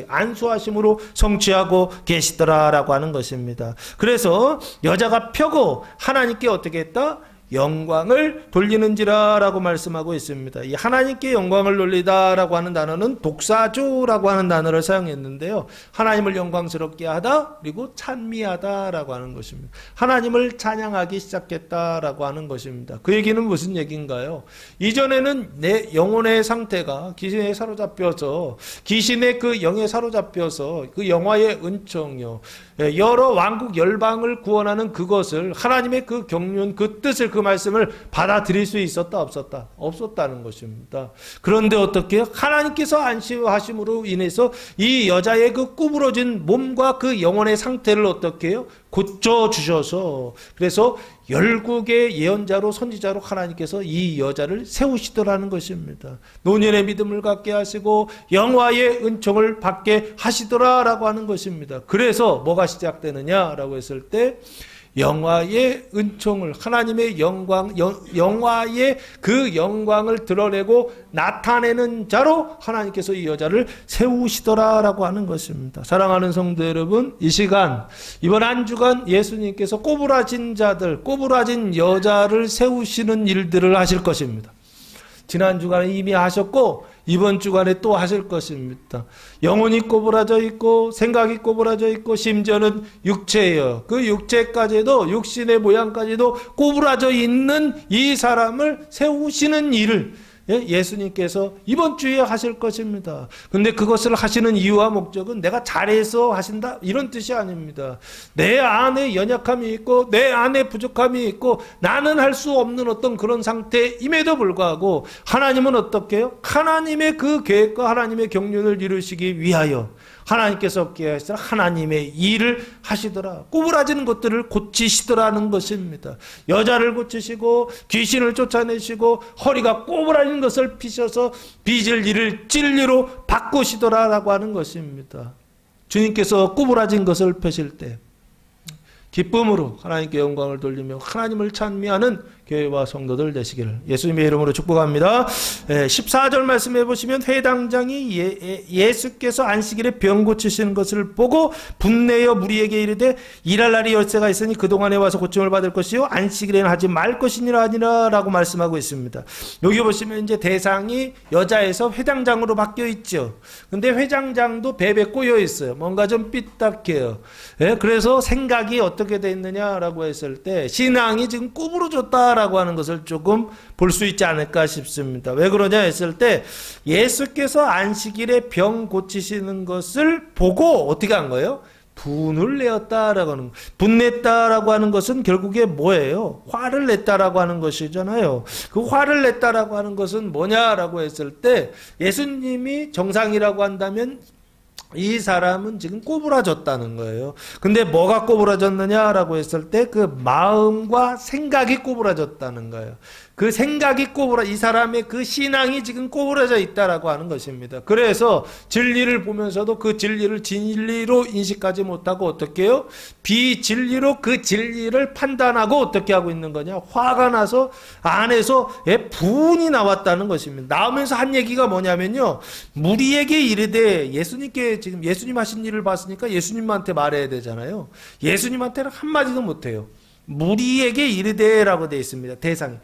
안수하심으로 성취하고 계시더라라고 하는 것입니다. 그래서 여자가 펴고 하나님께 어떻게 했다? 영광을 돌리는지라 라고 말씀하고 있습니다. 이 하나님께 영광을 돌리다 라고 하는 단어는 독사조라고 하는 단어를 사용했는데요. 하나님을 영광스럽게 하다 그리고 찬미하다 라고 하는 것입니다. 하나님을 찬양하기 시작했다 라고 하는 것입니다. 그 얘기는 무슨 얘기인가요? 이전에는 내 영혼의 상태가 귀신에 사로잡혀서 귀신의 그 영에 사로잡혀서 그 영화의 은총이요 여러 왕국 열방을 구원하는 그것을 하나님의 그 경륜 그 뜻을 그 말씀을 받아들일 수 있었다 없었다? 없었다는 것입니다. 그런데 어떻게 하나님께서 안수하심으로 인해서 이 여자의 그 구부러진 몸과 그 영혼의 상태를 어떻게 해요? 고쳐주셔서 그래서 열국의 예언자로 선지자로 하나님께서 이 여자를 세우시더라는 것입니다. 노년의 믿음을 갖게 하시고 영화의 은총을 받게 하시더라라고 하는 것입니다. 그래서 뭐가 시작되느냐라고 했을 때 영화의 은총을, 하나님의 영화의 그 영광을 드러내고 나타내는 자로 하나님께서 이 여자를 세우시더라라고 하는 것입니다. 사랑하는 성도 여러분, 이 시간, 이번 한 주간 예수님께서 꼬부라진 자들, 꼬부라진 여자를 세우시는 일들을 하실 것입니다. 지난 주간에 이미 하셨고 이번 주간에 또 하실 것입니다. 영혼이 꼬부라져 있고 생각이 꼬부라져 있고 심지어는 육체예요. 그 육체까지도, 육신의 모양까지도 꼬부라져 있는 이 사람을 세우시는 일을 예수님께서 이번 주에 하실 것입니다. 근데 그것을 하시는 이유와 목적은 내가 잘해서 하신다 이런 뜻이 아닙니다. 내 안에 연약함이 있고 내 안에 부족함이 있고 나는 할 수 없는 어떤 그런 상태임에도 불구하고 하나님은 어떻게 해요? 하나님의 그 계획과 하나님의 경륜을 이루시기 위하여 하나님께서 하시더라 하나님의 일을 하시더라. 꼬부라지는 것들을 고치시더라는 것입니다. 여자를 고치시고 귀신을 쫓아내시고 허리가 꼬부라진 것을 피셔서 빚을 일을 진리로 바꾸시더라라고 하는 것입니다. 주님께서 꼬부라진 것을 펴실 때 기쁨으로 하나님께 영광을 돌리며 하나님을 찬미하는 교회와 성도들 되시기를 예수님의 이름으로 축복합니다. 14절 말씀해 보시면 회당장이 예수께서 안식일에 병 고치시는 것을 보고 분내어 무리에게 이르되 일할 날이 열쇠가 있으니 그동안에 와서 고침을 받을 것이요 안식일에는 하지 말 것이니라 하니라 라고 말씀하고 있습니다. 여기 보시면 이제 대상이 여자에서 회당장으로 바뀌어 있죠. 근데 회당장도 베베 꼬여 있어요. 뭔가 좀 삐딱해요. 그래서 생각이 어떻게 돼 있느냐라고 했을 때 신앙이 지금 꼬부러졌다라고 하는 것을 조금 볼 수 있지 않을까 싶습니다. 왜 그러냐 했을 때 예수께서 안식일에 병 고치시는 것을 보고 어떻게 한 거예요? 분을 내었다라고 하는, 분냈다라고 하는 것은 결국에 뭐예요? 화를 냈다라고 하는 것이잖아요. 그 화를 냈다라고 하는 것은 뭐냐라고 했을 때 예수님이 정상이라고 한다면 이 사람은 지금 꼬부라졌다는 거예요. 근데 뭐가 꼬부라졌느냐라고 했을 때 그 마음과 생각이 꼬부라졌다는 거예요. 그 생각이 이 사람의 그 신앙이 지금 꼬부라져 있다라고 하는 것입니다. 그래서 진리를 보면서도 그 진리를 진리로 인식하지 못하고 어떻게 해요? 비진리로 그 진리를 판단하고 어떻게 하고 있는 거냐? 화가 나서 안에서 분이 나왔다는 것입니다. 나오면서 한 얘기가 뭐냐면요. 무리에게 이르되 예수님께 지금 예수님 하신 일을 봤으니까 예수님한테 말해야 되잖아요. 예수님한테는 한마디도 못해요. 무리에게 이르되라고 되어 있습니다. 대상이.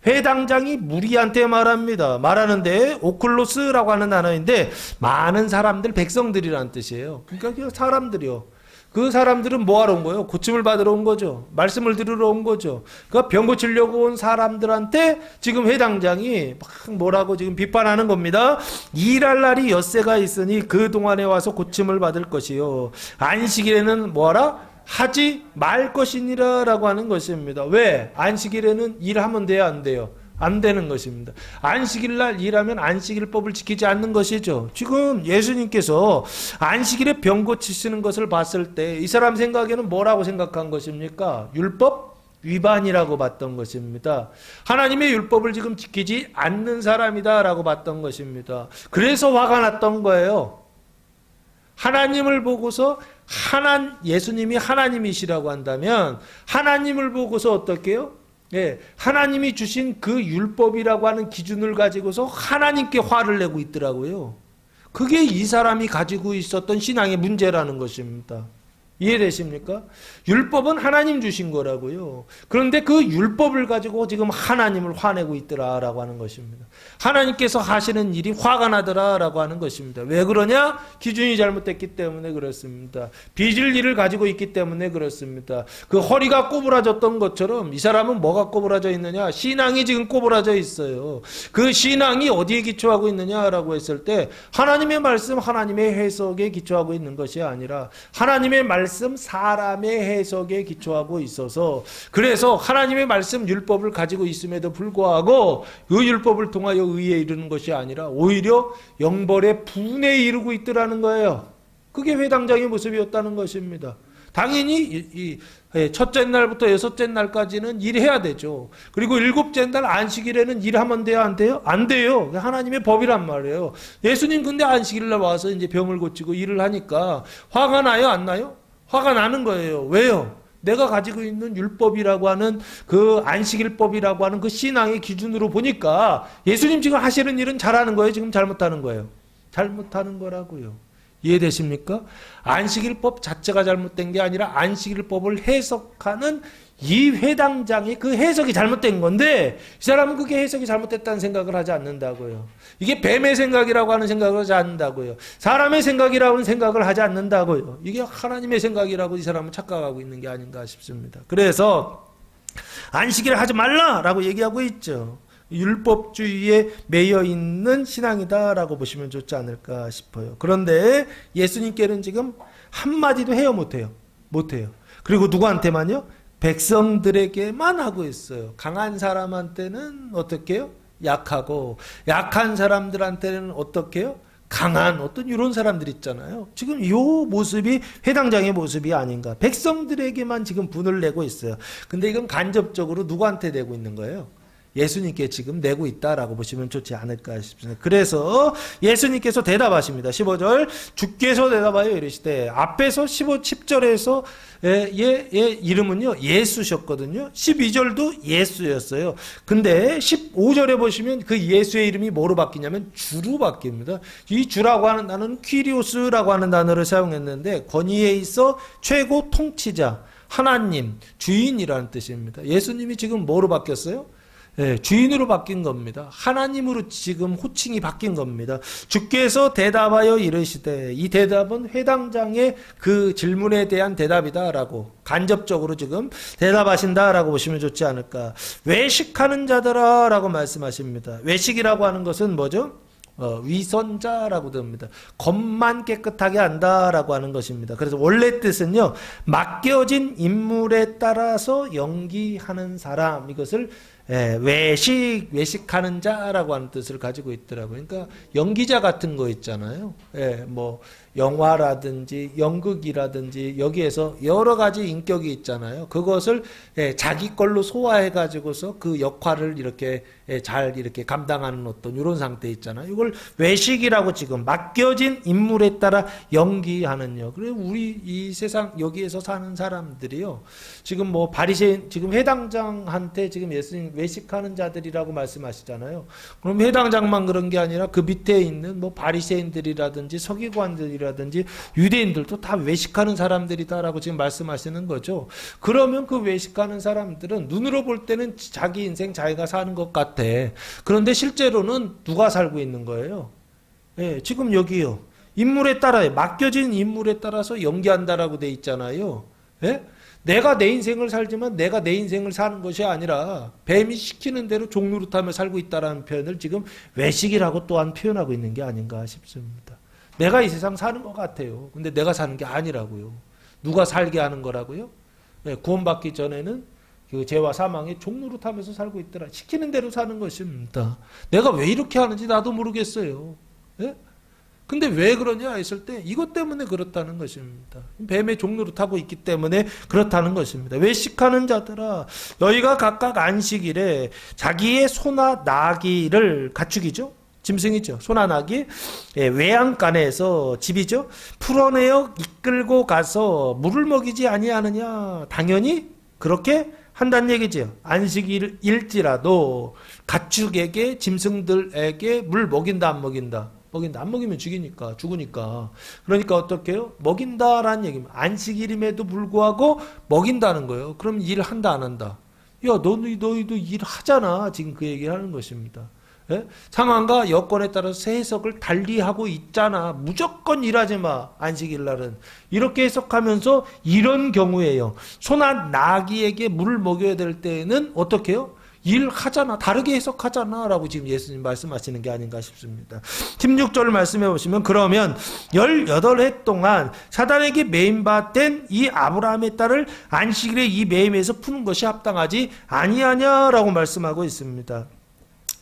회당장이 무리한테 말합니다. 말하는데 오클로스라고 하는 단어인데 많은 사람들, 백성들이라는 뜻이에요. 그러니까 그 사람들이요. 그 사람들은 뭐하러 온 거예요? 고침을 받으러 온 거죠. 말씀을 들으러 온 거죠. 그러니까 병 고치려고 온 사람들한테 지금 회당장이 막 뭐라고 지금 비판하는 겁니다. 일할 날이 엿새가 있으니 그 동안에 와서 고침을 받을 것이요. 안식일에는 뭐하라? 하지 말 것이니라 라고 하는 것입니다. 왜? 안식일에는 일하면 돼요? 안 돼요? 안 되는 것입니다. 안식일날 일하면 안식일법을 지키지 않는 것이죠. 지금 예수님께서 안식일에 병 고치시는 것을 봤을 때 이 사람 생각에는 뭐라고 생각한 것입니까? 율법 위반이라고 봤던 것입니다. 하나님의 율법을 지금 지키지 않는 사람이다 라고 봤던 것입니다. 그래서 화가 났던 거예요. 하나님을 보고서 예수님이 하나님이시라고 한다면 하나님을 보고서 어떻게 해요? 하나님이 주신 그 율법이라고 하는 기준을 가지고서 하나님께 화를 내고 있더라고요. 그게 이 사람이 가지고 있었던 신앙의 문제라는 것입니다. 이해되십니까? 율법은 하나님 주신 거라고요. 그런데 그 율법을 가지고 지금 하나님을 화내고 있더라라고 하는 것입니다. 하나님께서 하시는 일이 화가 나더라라고 하는 것입니다. 왜 그러냐? 기준이 잘못됐기 때문에 그렇습니다. 빚을 일을 가지고 있기 때문에 그렇습니다. 그 허리가 꼬부라졌던 것처럼 이 사람은 뭐가 꼬부라져 있느냐? 신앙이 지금 꼬부라져 있어요. 그 신앙이 어디에 기초하고 있느냐라고 했을 때 하나님의 말씀, 하나님의 해석에 기초하고 있는 것이 아니라 하나님의 말씀, 사람의 해석에 기초하고 있어서 그래서 하나님의 말씀 율법을 가지고 있음에도 불구하고 그 율법을 통하여 의에 이르는 것이 아니라 오히려 영벌의 분에 이르고 있더라는 거예요. 그게 회당장의 모습이었다는 것입니다. 당연히 첫째 날부터 여섯째 날까지는 일해야 되죠. 그리고 일곱째 날 안식일에는 일하면 돼요? 안 돼요? 안 돼요. 하나님의 법이란 말이에요. 예수님 근데 안식일 날 와서 이제 병을 고치고 일을 하니까 화가 나요? 안 나요? 화가 나는 거예요. 왜요? 내가 가지고 있는 율법이라고 하는 그 안식일법이라고 하는 그 신앙의 기준으로 보니까 예수님 지금 하시는 일은 잘하는 거예요? 지금 잘못하는 거예요? 잘못하는 거라고요. 이해되십니까? 안식일법 자체가 잘못된 게 아니라 안식일법을 해석하는 이 회당장의 그 해석이 잘못된 건데 이 사람은 그게 해석이 잘못됐다는 생각을 하지 않는다고요. 이게 뱀의 생각이라고 하는 생각을 하지 않는다고요. 사람의 생각이라고 하는 생각을 하지 않는다고요. 이게 하나님의 생각이라고 이 사람은 착각하고 있는 게 아닌가 싶습니다. 그래서 안식일을 하지 말라라고 얘기하고 있죠. 율법주의에 매여 있는 신앙이다라고 보시면 좋지 않을까 싶어요. 그런데 예수님께는 지금 한마디도 해요, 못해요? 못해요. 그리고 누구한테만요? 백성들에게만 하고 있어요. 강한 사람한테는 어떻게 해요? 약하고 약한 사람들한테는 어떻게 해요? 강한 어떤 이런 사람들 있잖아요. 지금 이 모습이 회당장의 모습이 아닌가. 백성들에게만 지금 분을 내고 있어요. 근데 이건 간접적으로 누구한테 내고 있는 거예요? 예수님께 지금 내고 있다라고 보시면 좋지 않을까 싶습니다. 그래서 예수님께서 대답하십니다. 15절 주께서 대답하여 이르시되 앞에서 10절에서 이름은요 예수셨거든요. 12절도 예수였어요. 근데 15절에 보시면 그 예수의 이름이 뭐로 바뀌냐면 주로 바뀝니다. 이 주라고 하는 단어는 퀴리오스라고 하는 단어를 사용했는데 권위에 있어 최고 통치자 하나님 주인이라는 뜻입니다. 예수님이 지금 뭐로 바뀌었어요? 네, 주인으로 바뀐 겁니다. 하나님으로 지금 호칭이 바뀐 겁니다. 주께서 대답하여 이르시되 이 대답은 회당장의 그 질문에 대한 대답이다라고 간접적으로 지금 대답하신다라고 보시면 좋지 않을까. 외식하는 자들아 라고 말씀하십니다. 외식이라고 하는 것은 뭐죠? 위선자라고 됩니다. 겉만 깨끗하게 한다라고 하는 것입니다. 그래서 원래 뜻은요 맡겨진 임무에 따라서 연기하는 사람, 이것을 외식하는 자라고 하는 뜻을 가지고 있더라고요. 그러니까 연기자 같은 거 있잖아요. 뭐 영화라든지 연극이라든지 여기에서 여러 가지 인격이 있잖아요. 그것을 자기 걸로 소화해 가지고서 그 역할을 이렇게 잘 이렇게 감당하는 어떤 이런 상태 있잖아요. 이걸 외식이라고 지금 맡겨진 인물에 따라 연기하는요. 그리고 우리 이 세상 여기에서 사는 사람들이요. 지금 뭐 바리새인 지금 회당장한테 지금 예수님 외식하는 자들이라고 말씀하시잖아요. 그럼 회당장만 그런 게 아니라 그 밑에 있는 뭐 바리새인들이라든지 서기관들이라든지 유대인들도 다 외식하는 사람들이다라고 지금 말씀하시는 거죠. 그러면 그 외식하는 사람들은 눈으로 볼 때는 자기 인생 자기가 사는 것 같아. 그런데 실제로는 누가 살고 있는 거예요? 지금 여기요. 인물에 따라 맡겨진 인물에 따라서 연기한다라고 돼 있잖아요. 내가 내 인생을 살지만 내가 내 인생을 사는 것이 아니라 뱀이 시키는 대로 종노릇하며 살고 있다라는 표현을 지금 외식이라고 또한 표현하고 있는 게 아닌가 싶습니다. 내가 이 세상 사는 것 같아요. 근데 내가 사는 게 아니라고요. 누가 살게 하는 거라고요? 구원받기 전에는 그 죄와 사망에 종노릇하면서 살고 있더라. 시키는 대로 사는 것입니다. 내가 왜 이렇게 하는지 나도 모르겠어요. 근데 왜 그러냐 했을 때 이것 때문에 그렇다는 것입니다. 뱀의 종노릇하고 있기 때문에 그렇다는 것입니다. 외식하는 자들아 너희가 각각 안식일에 자기의 소나 나귀를 가축이죠. 짐승이죠. 소나 나귀 외양간에서 집이죠. 풀어내어 이끌고 가서 물을 먹이지 아니하느냐. 당연히 그렇게 한다는 얘기죠. 안식일일지라도 가축에게 짐승들에게 물 먹인다 안 먹인다. 먹인다. 안 먹이면 죽으니까. 그러니까 어떻게 해요? 먹인다라는 얘기입니다. 안식일임에도 불구하고 먹인다는 거예요. 그럼 일한다 안 한다? 야 너희도 일하잖아. 지금 그 얘기를 하는 것입니다. 상황과 여건에 따라서 해석을 달리하고 있잖아. 무조건 일하지 마. 안식일 날은. 이렇게 해석하면서 이런 경우에요. 소나 나귀에게 물을 먹여야 될 때에는 어떻게 해요? 일하잖아. 다르게 해석하잖아. 라고 지금 예수님 말씀하시는 게 아닌가 싶습니다. 16절 말씀해 보시면 그러면 18해 동안 사단에게 매임받된 이 아브라함의 딸을 안식일에 이 매임에서 푸는 것이 합당하지 아니하냐라고 말씀하고 있습니다.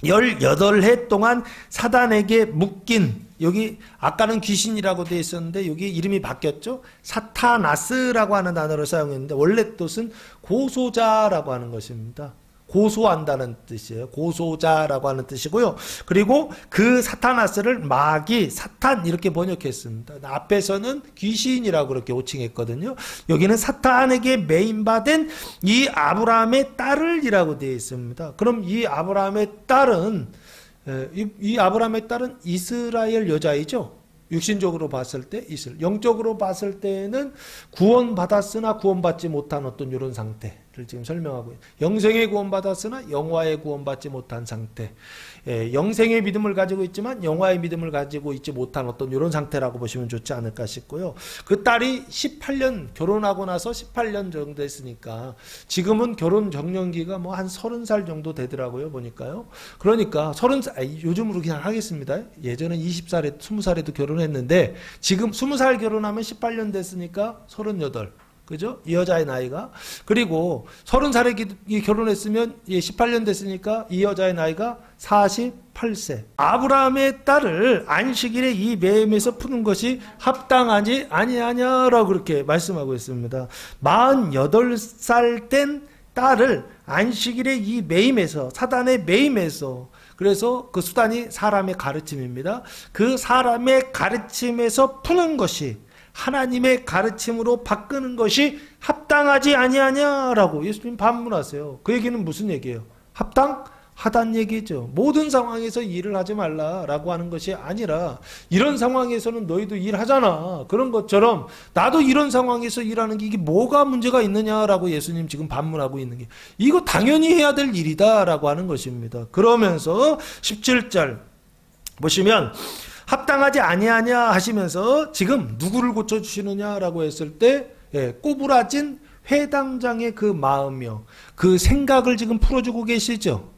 18해 동안 사단에게 묶인, 여기 아까는 귀신이라고 되어 있었는데 여기 이름이 바뀌었죠. 사타나스라고 하는 단어를 사용했는데 원래 뜻은 고소자라고 하는 것입니다. 고소한다는 뜻이에요. 고소자라고 하는 뜻이고요. 그리고 그 사타나스를 마귀, 사탄 이렇게 번역했습니다. 앞에서는 귀신이라고 그렇게 호칭했거든요. 여기는 사탄에게 매인받은 이 아브라함의 딸을이라고 되어 있습니다. 그럼 이 아브라함의 딸은 이스라엘 여자이죠. 육신적으로 봤을 때 영적으로 봤을 때는 구원받았으나 구원받지 못한 어떤 이런 상태를 지금 설명하고 있어요. 영생의 구원받았으나 영화의 구원받지 못한 상태. 영생의 믿음을 가지고 있지만 영화의 믿음을 가지고 있지 못한 어떤 이런 상태라고 보시면 좋지 않을까 싶고요. 그 딸이 18년 결혼하고 나서 18년 정도 됐으니까 지금은 결혼 정년기가 뭐 한 30살 정도 되더라고요. 보니까요. 그러니까 30살 요즘으로 그냥 하겠습니다. 예전엔 20살에 20살에도 결혼했는데 지금 20살 결혼하면 18년 됐으니까 38. 그죠? 이 여자의 나이가. 그리고 30살에 결혼했으면 18년 됐으니까 이 여자의 나이가 48세. 아브라함의 딸을 안식일에 이 매임에서 푸는 것이 합당하지 아니하냐라고 그렇게 말씀하고 있습니다. 48살 된 딸을 안식일에 이 매임에서, 사단의 매임에서, 그래서 그 수단이 사람의 가르침입니다. 그 사람의 가르침에서 푸는 것이 하나님의 가르침으로 바꾸는 것이 합당하지 아니하냐라고 예수님 반문하세요. 그 얘기는 무슨 얘기예요? 합당하다는 얘기죠. 모든 상황에서 일을 하지 말라라고 하는 것이 아니라 이런 상황에서는 너희도 일하잖아. 그런 것처럼 나도 이런 상황에서 일하는 게 이게 뭐가 문제가 있느냐라고 예수님 지금 반문하고 있는 게 이거 당연히 해야 될 일이다라고 하는 것입니다. 그러면서 17절 보시면 합당하지 아니하냐 하시면서 지금 누구를 고쳐주시느냐라고 했을 때 꼬부라진 회당장의 그 마음이요. 그 생각을 지금 풀어주고 계시죠.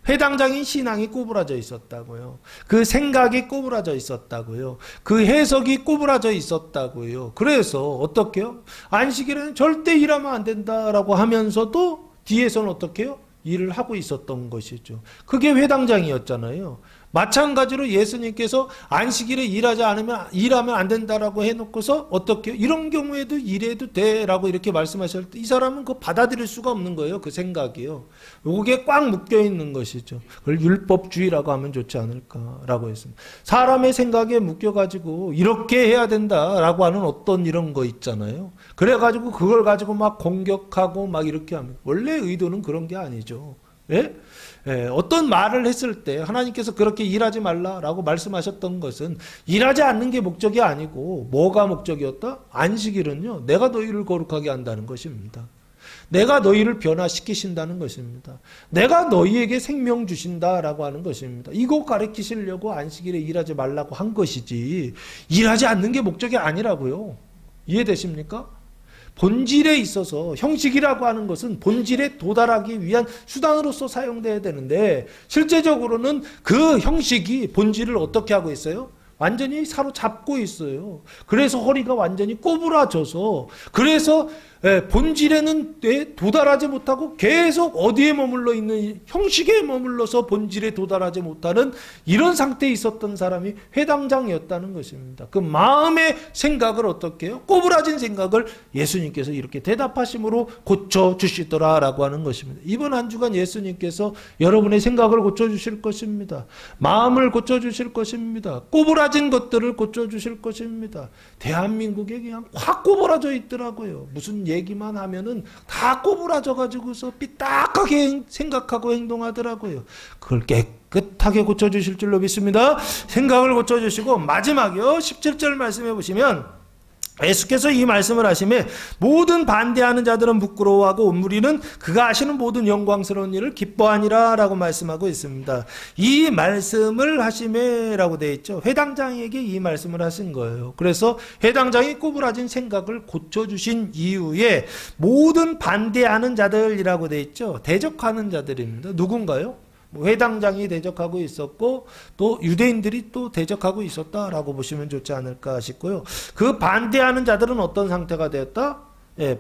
회당장의 신앙이 꼬부라져 있었다고요. 그 생각이 꼬부라져 있었다고요. 그 해석이 꼬부라져 있었다고요. 그래서 어떻게요? 안식일에는 절대 일하면 안 된다라고 하면서도 뒤에서는 어떻게 해요? 일을 하고 있었던 것이죠. 그게 회당장이었잖아요. 마찬가지로 예수님께서 안식일에 일하면 안 된다라고 해놓고서 어떻게 이런 경우에도 일해도 돼라고 이렇게 말씀하실 때 이 사람은 그거 받아들일 수가 없는 거예요. 그 생각이요. 요게 꽉 묶여 있는 것이죠. 그걸 율법주의라고 하면 좋지 않을까라고 했습니다. 사람의 생각에 묶여가지고 이렇게 해야 된다라고 하는 어떤 이런 거 있잖아요. 그래가지고 그걸 가지고 막 공격하고 막 이렇게 하면 원래 의도는 그런 게 아니죠. 예? 어떤 말을 했을 때 하나님께서 그렇게 일하지 말라라고 말씀하셨던 것은 일하지 않는 게 목적이 아니고 뭐가 목적이었다? 안식일은요. 내가 너희를 거룩하게 한다는 것입니다. 내가 너희를 변화시키신다는 것입니다. 내가 너희에게 생명 주신다라고 하는 것입니다. 이거 가르치시려고 안식일에 일하지 말라고 한 것이지 일하지 않는 게 목적이 아니라고요. 이해되십니까? 본질에 있어서 형식이라고 하는 것은 본질에 도달하기 위한 수단으로서 사용돼야 되는데 실제적으로는 그 형식이 본질을 어떻게 하고 있어요? 완전히 사로잡고 있어요. 그래서 허리가 완전히 꼬부라져서 그래서 본질에는 도달하지 못하고 계속 어디에 머물러 있는 형식에 머물러서 본질에 도달하지 못하는 이런 상태에 있었던 사람이 회당장이었다는 것입니다. 그 마음의 생각을 어떻게 해요? 꼬부라진 생각을 예수님께서 이렇게 대답하심으로 고쳐주시더라라고 하는 것입니다. 이번 한 주간 예수님께서 여러분의 생각을 고쳐주실 것입니다. 마음을 고쳐주실 것입니다. 꼬부라진 것들을 고쳐주실 것입니다. 대한민국에 그냥 확 꼬부라져 있더라고요. 무슨 얘기만 하면은 다 꼬부라져 가지고서 삐딱하게 생각하고 행동하더라고요. 그걸 깨끗하게 고쳐주실 줄로 믿습니다. 생각을 고쳐주시고 마지막이요. 17절 말씀해 보시면 예수께서 이 말씀을 하시며 모든 반대하는 자들은 부끄러워하고 무리는 그가 하시는 모든 영광스러운 일을 기뻐하니라 라고 말씀하고 있습니다. 이 말씀을 하시며 라고 되어 있죠. 회당장에게 이 말씀을 하신 거예요. 그래서 회당장이 꼬부라진 생각을 고쳐주신 이후에 모든 반대하는 자들이라고 되어 있죠. 대적하는 자들입니다. 누군가요? 회당장이 대적하고 있었고 또 유대인들이 또 대적하고 있었다라고 보시면 좋지 않을까 싶고요. 그 반대하는 자들은 어떤 상태가 되었다?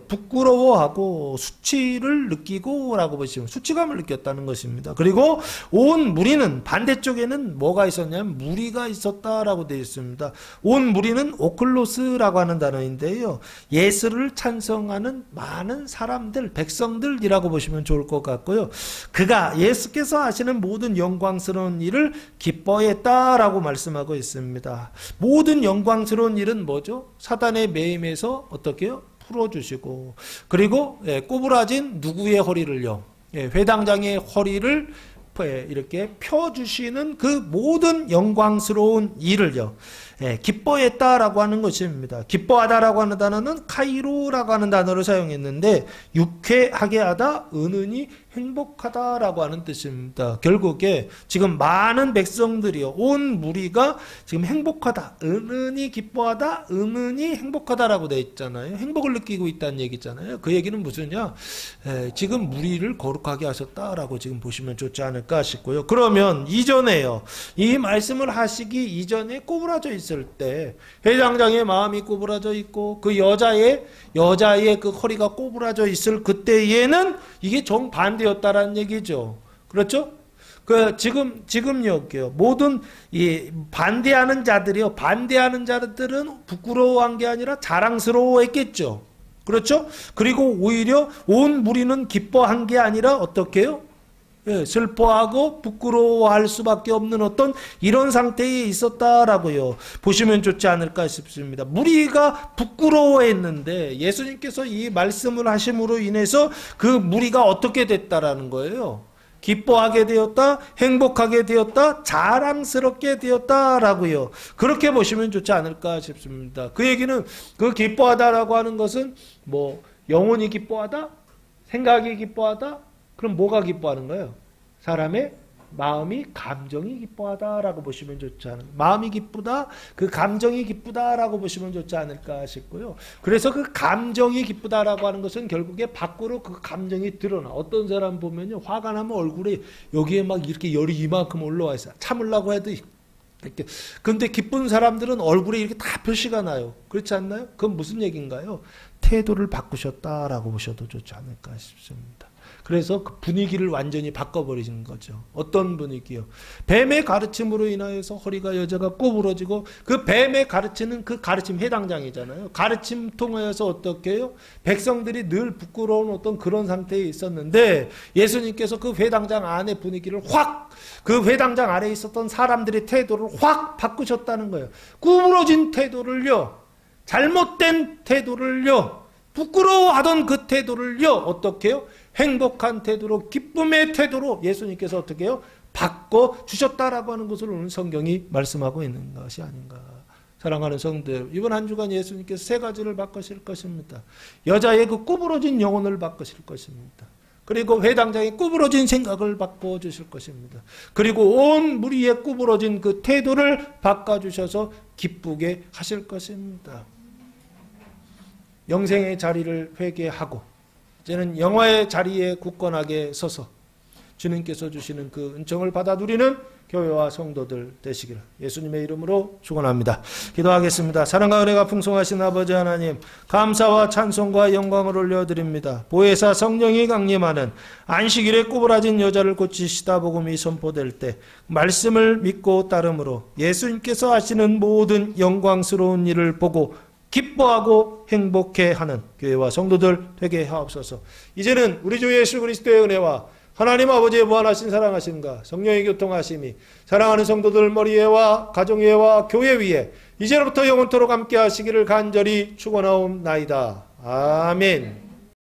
부끄러워하고 수치를 느끼고 라고 보시면 수치감을 느꼈다는 것입니다. 그리고 온 무리는 반대쪽에는 뭐가 있었냐면 무리가 있었다라고 되어 있습니다. 온 무리는 오클로스라고 하는 단어인데요. 예수를 찬송하는 많은 사람들, 백성들이라고 보시면 좋을 것 같고요. 그가 예수께서 하시는 모든 영광스러운 일을 기뻐했다라고 말씀하고 있습니다. 모든 영광스러운 일은 뭐죠? 사단의 매임에서 어떻게 해요? 풀어주시고, 그리고 꼬부라진 누구의 허리를요? 회당장의 허리를 이렇게 펴주시는 그 모든 영광스러운 일을요, 기뻐했다라고 하는 것입니다. 기뻐하다라고 하는 단어는 카이로라고 하는 단어를 사용했는데, 유쾌하게 하다, 은은히 행복하다라고 하는 뜻입니다. 결국에 지금 많은 백성들이요, 온 무리가 지금 행복하다, 은은히 기뻐하다, 은은히 행복하다라고 되어 있잖아요. 행복을 느끼고 있다는 얘기잖아요. 그 얘기는 무슨냐? 지금 무리를 거룩하게 하셨다라고 지금 보시면 좋지 않을까 싶고요. 그러면 이전에요, 이 말씀을 하시기 이전에 꼬부라져 있을 때 회당장의 마음이 꼬부라져 있고 그 여자의 그 허리가 꼬부라져 있을 그때에는 이게 정반대였다라는 얘기죠. 그렇죠? 지금 여기요. 모든 이 반대하는 자들이요. 반대하는 자들은 부끄러워한 게 아니라 자랑스러워했겠죠. 그렇죠? 그리고 오히려 온 무리는 기뻐한 게 아니라 어떻게 해요? 슬퍼하고 부끄러워할 수밖에 없는 어떤 이런 상태에 있었다라고요. 보시면 좋지 않을까 싶습니다. 무리가 부끄러워했는데 예수님께서 이 말씀을 하심으로 인해서 그 무리가 어떻게 됐다라는 거예요. 기뻐하게 되었다, 행복하게 되었다, 자랑스럽게 되었다라고요. 그렇게 보시면 좋지 않을까 싶습니다. 그 얘기는 그 기뻐하다라고 하는 것은 뭐 영혼이 기뻐하다, 생각이 기뻐하다. 그럼 뭐가 기뻐하는 거예요? 사람의 마음이, 감정이 기뻐하다라고 보시면 좋지 않을까. 마음이 기쁘다, 그 감정이 기쁘다라고 보시면 좋지 않을까 싶고요. 그래서 그 감정이 기쁘다라고 하는 것은 결국에 밖으로 그 감정이 드러나. 어떤 사람 보면요, 화가 나면 얼굴에 여기에 막 이렇게 열이 이만큼 올라와 있어요. 참으려고 해도 이렇게. 근데 기쁜 사람들은 얼굴에 이렇게 다 표시가 나요. 그렇지 않나요? 그건 무슨 얘기인가요? 태도를 바꾸셨다라고 보셔도 좋지 않을까 싶습니다. 그래서 그 분위기를 완전히 바꿔버리신 거죠. 어떤 분위기요? 뱀의 가르침으로 인하여서 허리가 여자가 꼬부러지고, 그 뱀의 가르치는 그 가르침 회당장이잖아요. 가르침 통하여서 어떻게 해요? 백성들이 늘 부끄러운 어떤 그런 상태에 있었는데 예수님께서 그 회당장 안의 분위기를 확, 그 회당장 아래에 있었던 사람들의 태도를 확 바꾸셨다는 거예요. 구부러진 태도를요, 잘못된 태도를요, 부끄러워하던 그 태도를요, 어떻게 해요? 행복한 태도로, 기쁨의 태도로 예수님께서 어떻게 해요? 바꿔주셨다라고 하는 것을 오늘 성경이 말씀하고 있는 것이 아닌가. 사랑하는 성도들, 이번 한 주간 예수님께서 세 가지를 바꾸실 것입니다. 여자의 그 구부러진 영혼을 바꾸실 것입니다. 그리고 회당장의 구부러진 생각을 바꿔주실 것입니다. 그리고 온 무리의 구부러진 그 태도를 바꿔주셔서 기쁘게 하실 것입니다. 영생의 자리를 회개하고 이제는 영화의 자리에 굳건하게 서서 주님께서 주시는 그 은총을 받아 누리는 교회와 성도들 되시기를 예수님의 이름으로 축원합니다. 기도하겠습니다. 사랑과 은혜가 풍성하신 아버지 하나님, 감사와 찬송과 영광을 올려드립니다. 보혜사 성령이 강림하는 안식일에 꼬부라진 여자를 고치시다 복음이 선포될 때 말씀을 믿고 따름으로 예수님께서 하시는 모든 영광스러운 일을 보고 기뻐하고 행복해하는 교회와 성도들 되게 하옵소서. 이제는 우리 주 예수 그리스도의 은혜와 하나님 아버지의 무한하신 사랑하심과 성령의 교통하심이 사랑하는 성도들 머리에와 가정에와 교회 위에 이제로부터 영원토록 함께 하시기를 간절히 축원하옵나이다. 아멘.